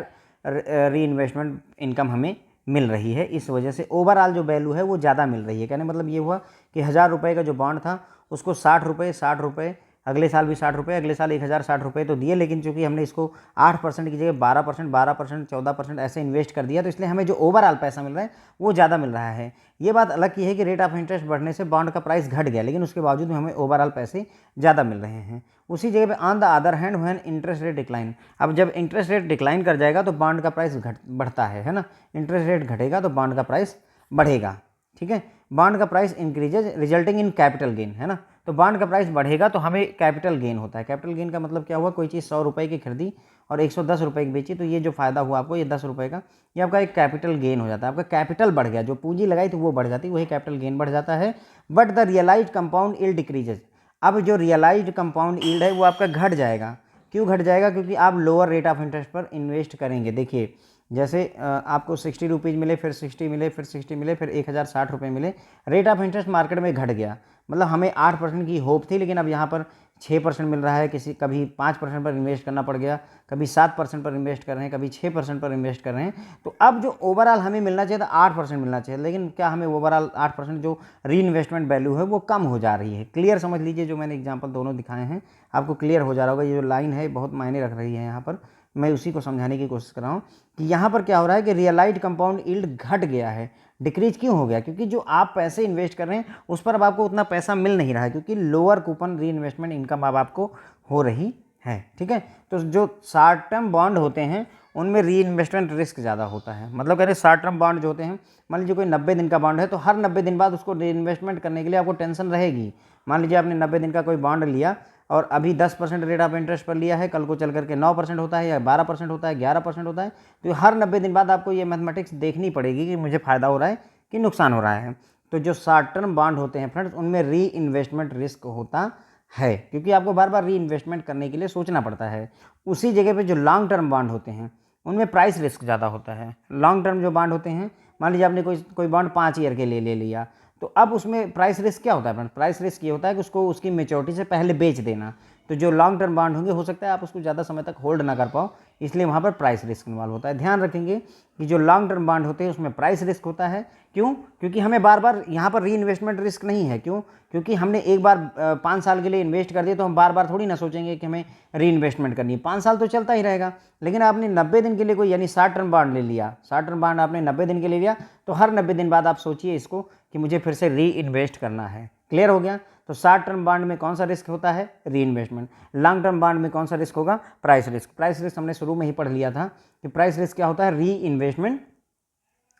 री इन्वेस्टमेंट इनकम हमें मिल रही है। इस वजह से ओवरऑल जो वैल्यू है वो ज़्यादा मिल रही है। कहने मतलब ये हुआ कि 1000 रुपये का जो बॉन्ड था उसको 60 रुपये 60 रुपये, अगले साल भी 60 रुपये, अगले साल 1060 रुपये तो दिए, लेकिन चूंकि हमने इसको 8% की जगह 12%, 12%, 14% ऐसे इन्वेस्ट कर दिया, तो इसलिए हमें जो ओवरऑल पैसा मिल रहा है वो ज़्यादा मिल रहा है। ये बात अलग की है कि रेट ऑफ इंटरेस्ट बढ़ने से बॉन्ड का प्राइस घट गया, लेकिन उसके बावजूद हमें ओवरऑल पैसे ज़्यादा मिल रहे हैं। उसी जगह पे on the other hand when interest rate decline, अब जब इंटरेस्ट रेट डिक्लाइन कर जाएगा तो बॉन्ड का प्राइस बढ़ता है ना। इंटरेस्ट रेट घटेगा तो बॉन्ड का प्राइस बढ़ेगा। ठीक है, बॉन्ड का price increases resulting in capital gain, है ना। तो बॉन्ड का प्राइस बढ़ेगा तो हमें कैपिटल गेन होता है। कैपिटल गेन का मतलब क्या हुआ, कोई चीज़ 100 रुपये की खरीदी और 110 रुपये की बेची, तो ये जो फायदा हुआ आपको ये 10 रुपये का, ये आपका एक कैपिटल गेन हो जाता है। आपका कैपिटल बढ़ गया, जो पूंजी लगाई थी वो बढ़ जाती है, वही कैपिटल गेन बढ़ जाता है। But the realised compound yield decreases, अब जो रियलाइज्ड कंपाउंड यील्ड है वो आपका घट जाएगा। क्यों घट जाएगा, क्योंकि आप लोअर रेट ऑफ इंटरेस्ट पर इन्वेस्ट करेंगे। देखिए जैसे आपको 60 रुपीज़ मिले, फिर 60 मिले, फिर 60 मिले, फिर 1060 रुपये मिले, रेट ऑफ इंटरेस्ट मार्केट में घट गया। मतलब हमें 8% की होप थी, लेकिन अब यहाँ पर 6% मिल रहा है, कभी 5% पर इन्वेस्ट करना पड़ गया, कभी 7% पर इन्वेस्ट कर रहे हैं, कभी 6% पर इन्वेस्ट कर रहे हैं। तो अब जो ओवरऑल हमें मिलना चाहिए था 8% मिलना चाहिए, लेकिन क्या हमें ओवरऑल 8% जो री इन्वेस्टमेंट वैल्यू है वो कम हो जा रही है। क्लियर समझ लीजिए, जो मैंने एग्जाम्पल दोनों दिखाए हैं आपको क्लियर हो जा रहा होगा। ये जो लाइन है बहुत मायने रख रही है, यहाँ पर मैं उसी को समझाने की कोशिश कर रहा हूँ कि यहाँ पर क्या हो रहा है कि रियलाइज्ड कंपाउंड यील्ड घट गया है। डिक्रीज क्यों हो गया, क्योंकि जो आप पैसे इन्वेस्ट कर रहे हैं उस पर अब आपको उतना पैसा मिल नहीं रहा है, क्योंकि लोअर कूपन री इन्वेस्टमेंट इनकम अब आपको हो रही है। ठीक है, तो जो शॉर्ट टर्म बॉन्ड होते हैं उनमें री इन्वेस्टमेंट रिस्क ज़्यादा होता है। मतलब कह रहे शॉर्ट टर्म बॉन्ड जो होते हैं, मान लीजिए कोई 90 दिन का बॉन्ड है तो हर 90 दिन बाद उसको री इन्वेस्टमेंट करने के लिए आपको टेंशन रहेगी। मान लीजिए आपने 90 दिन का कोई बॉन्ड लिया और अभी 10% रेट ऑफ इंटरेस्ट पर लिया है, कल को चल करके 9% होता है या 12% होता है, 11% होता है, तो हर 90 दिन बाद आपको ये मैथमेटिक्स देखनी पड़ेगी कि मुझे फ़ायदा हो रहा है कि नुकसान हो रहा है। तो जो शॉर्ट टर्म बॉन्ड होते हैं फ्रेंड्स, उनमें री इन्वेस्टमेंट रिस्क होता है, क्योंकि आपको बार बार री इन्वेस्टमेंट करने के लिए सोचना पड़ता है। उसी जगह पे जो लॉन्ग टर्म बॉन्ड होते हैं उनमें प्राइस रिस्क ज़्यादा होता है। लॉन्ग टर्म जो बॉन्ड होते हैं, मान लीजिए आपने कोई बॉन्ड 5 ईयर के लिए ले लिया, तो अब उसमें प्राइस रिस्क क्या होता है फ्रेंड, प्राइस रिस्क ये होता है कि उसको उसकी मेच्योरिटी से पहले बेच देना। तो जो लॉन्ग टर्म बॉन्ड होंगे हो सकता है आप उसको ज़्यादा समय तक होल्ड ना कर पाओ, इसलिए वहाँ पर प्राइस रिस्क इन्वॉल्व होता है। ध्यान रखेंगे कि जो लॉन्ग टर्म बॉन्ड होते हैं उसमें प्राइस रिस्क होता है। क्यों? क्योंकि हमें बार बार यहाँ पर री इन्वेस्टमेंट रिस्क नहीं है। क्यों? क्योंकि हमने एक बार 5 साल के लिए इन्वेस्ट कर दिया तो हम बार बार थोड़ी ना सोचेंगे कि हमें री इन्वेस्टमेंट करनी है, 5 साल तो चलता ही रहेगा। लेकिन आपने 90 दिन के लिए कोई यानी शॉर्ट टर्म बॉन्ड ले लिया, शॉर्ट टर्म बॉन्ड आपने 90 दिन के लिए लिया, तो हर 90 दिन बाद आप सोचिए इसको कि मुझे फिर से री इन्वेस्ट करना है। क्लियर हो गया? तो शॉर्ट टर्म बॉन्ड में कौन सा रिस्क होता है? री इन्वेस्टमेंट। लॉन्ग टर्म बॉन्ड में कौन सा रिस्क होगा? Price risk. प्राइस रिस्क हमने शुरू में ही पढ़ लिया था कि प्राइस रिस्क क्या होता है? री इन्वेस्टमेंट,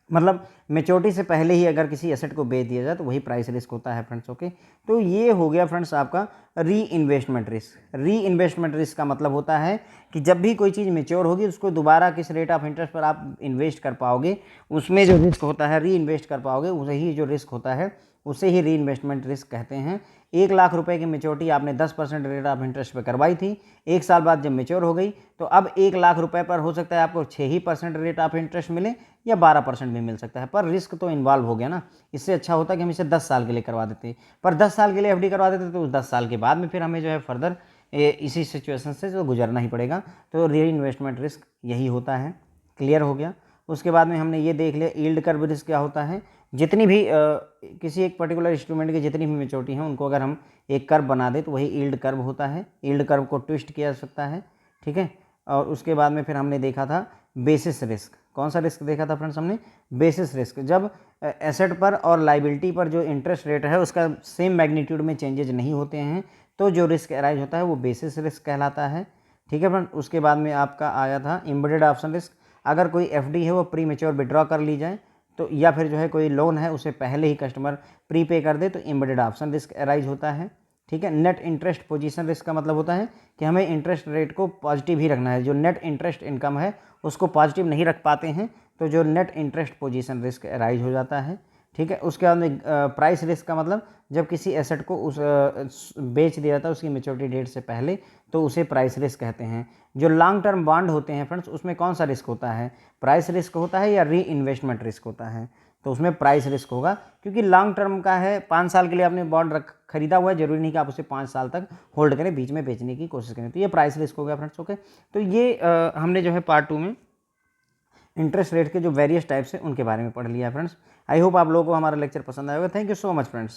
मतलब मेच्योरिटी से पहले ही अगर किसी एसेट को बेच दिया जाए तो वही प्राइस रिस्क होता है फ्रेंड्स। ओके, तो ये हो गया फ्रेंड्स आपका री इन्वेस्टमेंट रिस्क। री इन्वेस्टमेंट रिस्क का मतलब होता है कि जब भी कोई चीज़ मेच्योर होगी उसको दोबारा किस रेट ऑफ इंटरेस्ट पर आप इन्वेस्ट कर पाओगे, उसमें जो रिस्क होता है री इन्वेस्ट कर पाओगे, वही जो रिस्क होता है उसे ही री इन्वेस्टमेंट रिस्क कहते हैं। 1,00,000 रुपए की मेच्योरिटी आपने 10% रेट ऑफ इंटरेस्ट पे करवाई थी, 1 साल बाद जब मेच्योर हो गई तो अब 1,00,000 रुपए पर हो सकता है आपको 6% रेट ऑफ इंटरेस्ट मिले या 12% भी मिल सकता है, पर रिस्क तो इन्वॉल्व हो गया ना। इससे अच्छा होता कि हम इसे 10 साल के लिए करवा देते, पर 10 साल के लिए एफडी करवा देते तो उस 10 साल के बाद में फिर हमें जो है फर्दर इसी सिचुएशन से जो गुजरना ही पड़ेगा। तो री इन्वेस्टमेंट रिस्क यही होता है। क्लियर हो गया? उसके बाद में हमने ये देख लिया यील्ड कर्व रिस्क क्या होता है। जितनी भी किसी एक पर्टिकुलर इंस्ट्रूमेंट की जितनी भी मेच्योरिटी है उनको अगर हम एक कर्व बना दें तो वही यील्ड कर्व होता है। यील्ड कर्व को ट्विस्ट किया जा सकता है, ठीक है। और उसके बाद में फिर हमने देखा था बेसिस रिस्क। कौन सा रिस्क देखा था फ्रेंड्स हमने? Basis risk. जब एसेट पर और लाइबिलिटी पर जो इंटरेस्ट रेट है उसका सेम मैग्नीट्यूड में चेंजेज नहीं होते हैं तो जो रिस्क अराइज होता है वो बेसिस रिस्क कहलाता है, ठीक है फ्रेंड। उसके बाद में आपका आया था एम्बेडेड ऑप्शन रिस्क। अगर कोई एफडी है वो प्री मेच्योर विड्रॉ कर ली जाए तो, या फिर जो है कोई लोन है उसे पहले ही कस्टमर प्री पे कर दे तो एम्बेडेड ऑप्शन रिस्क अराइज होता है, ठीक है। नेट इंटरेस्ट पोजीशन रिस्क का मतलब होता है कि हमें इंटरेस्ट रेट को पॉजिटिव ही रखना है, जो नेट इंटरेस्ट इनकम है उसको पॉजिटिव नहीं रख पाते हैं तो जो net interest position risk arise हो जाता है, ठीक है। उसके बाद में प्राइस रिस्क का मतलब जब किसी एसेट को उस बेच दिया जाता है उसकी मेच्योरिटी डेट से पहले तो उसे प्राइस रिस्क कहते हैं। जो लॉन्ग टर्म बॉन्ड होते हैं फ्रेंड्स उसमें कौन सा रिस्क होता है? प्राइस रिस्क होता है या री इन्वेस्टमेंट रिस्क होता है? तो उसमें प्राइस रिस्क होगा, क्योंकि लॉन्ग टर्म का है, 5 साल के लिए आपने बॉन्ड खरीदा हुआ है, जरूरी नहीं कि आप उसे 5 साल तक होल्ड करें, बीच में बेचने की कोशिश करें, तो ये प्राइस रिस्क हो गया फ्रेंड्स। ओके, तो ये हमने जो है पार्ट 2 में इंटरेस्ट रेट के जो वेरियस टाइप्स हैं उनके बारे में पढ़ लिया फ्रेंड्स। आई होप आप लोगों को हमारा लेक्चर पसंद आएगा। Thank you so much friends.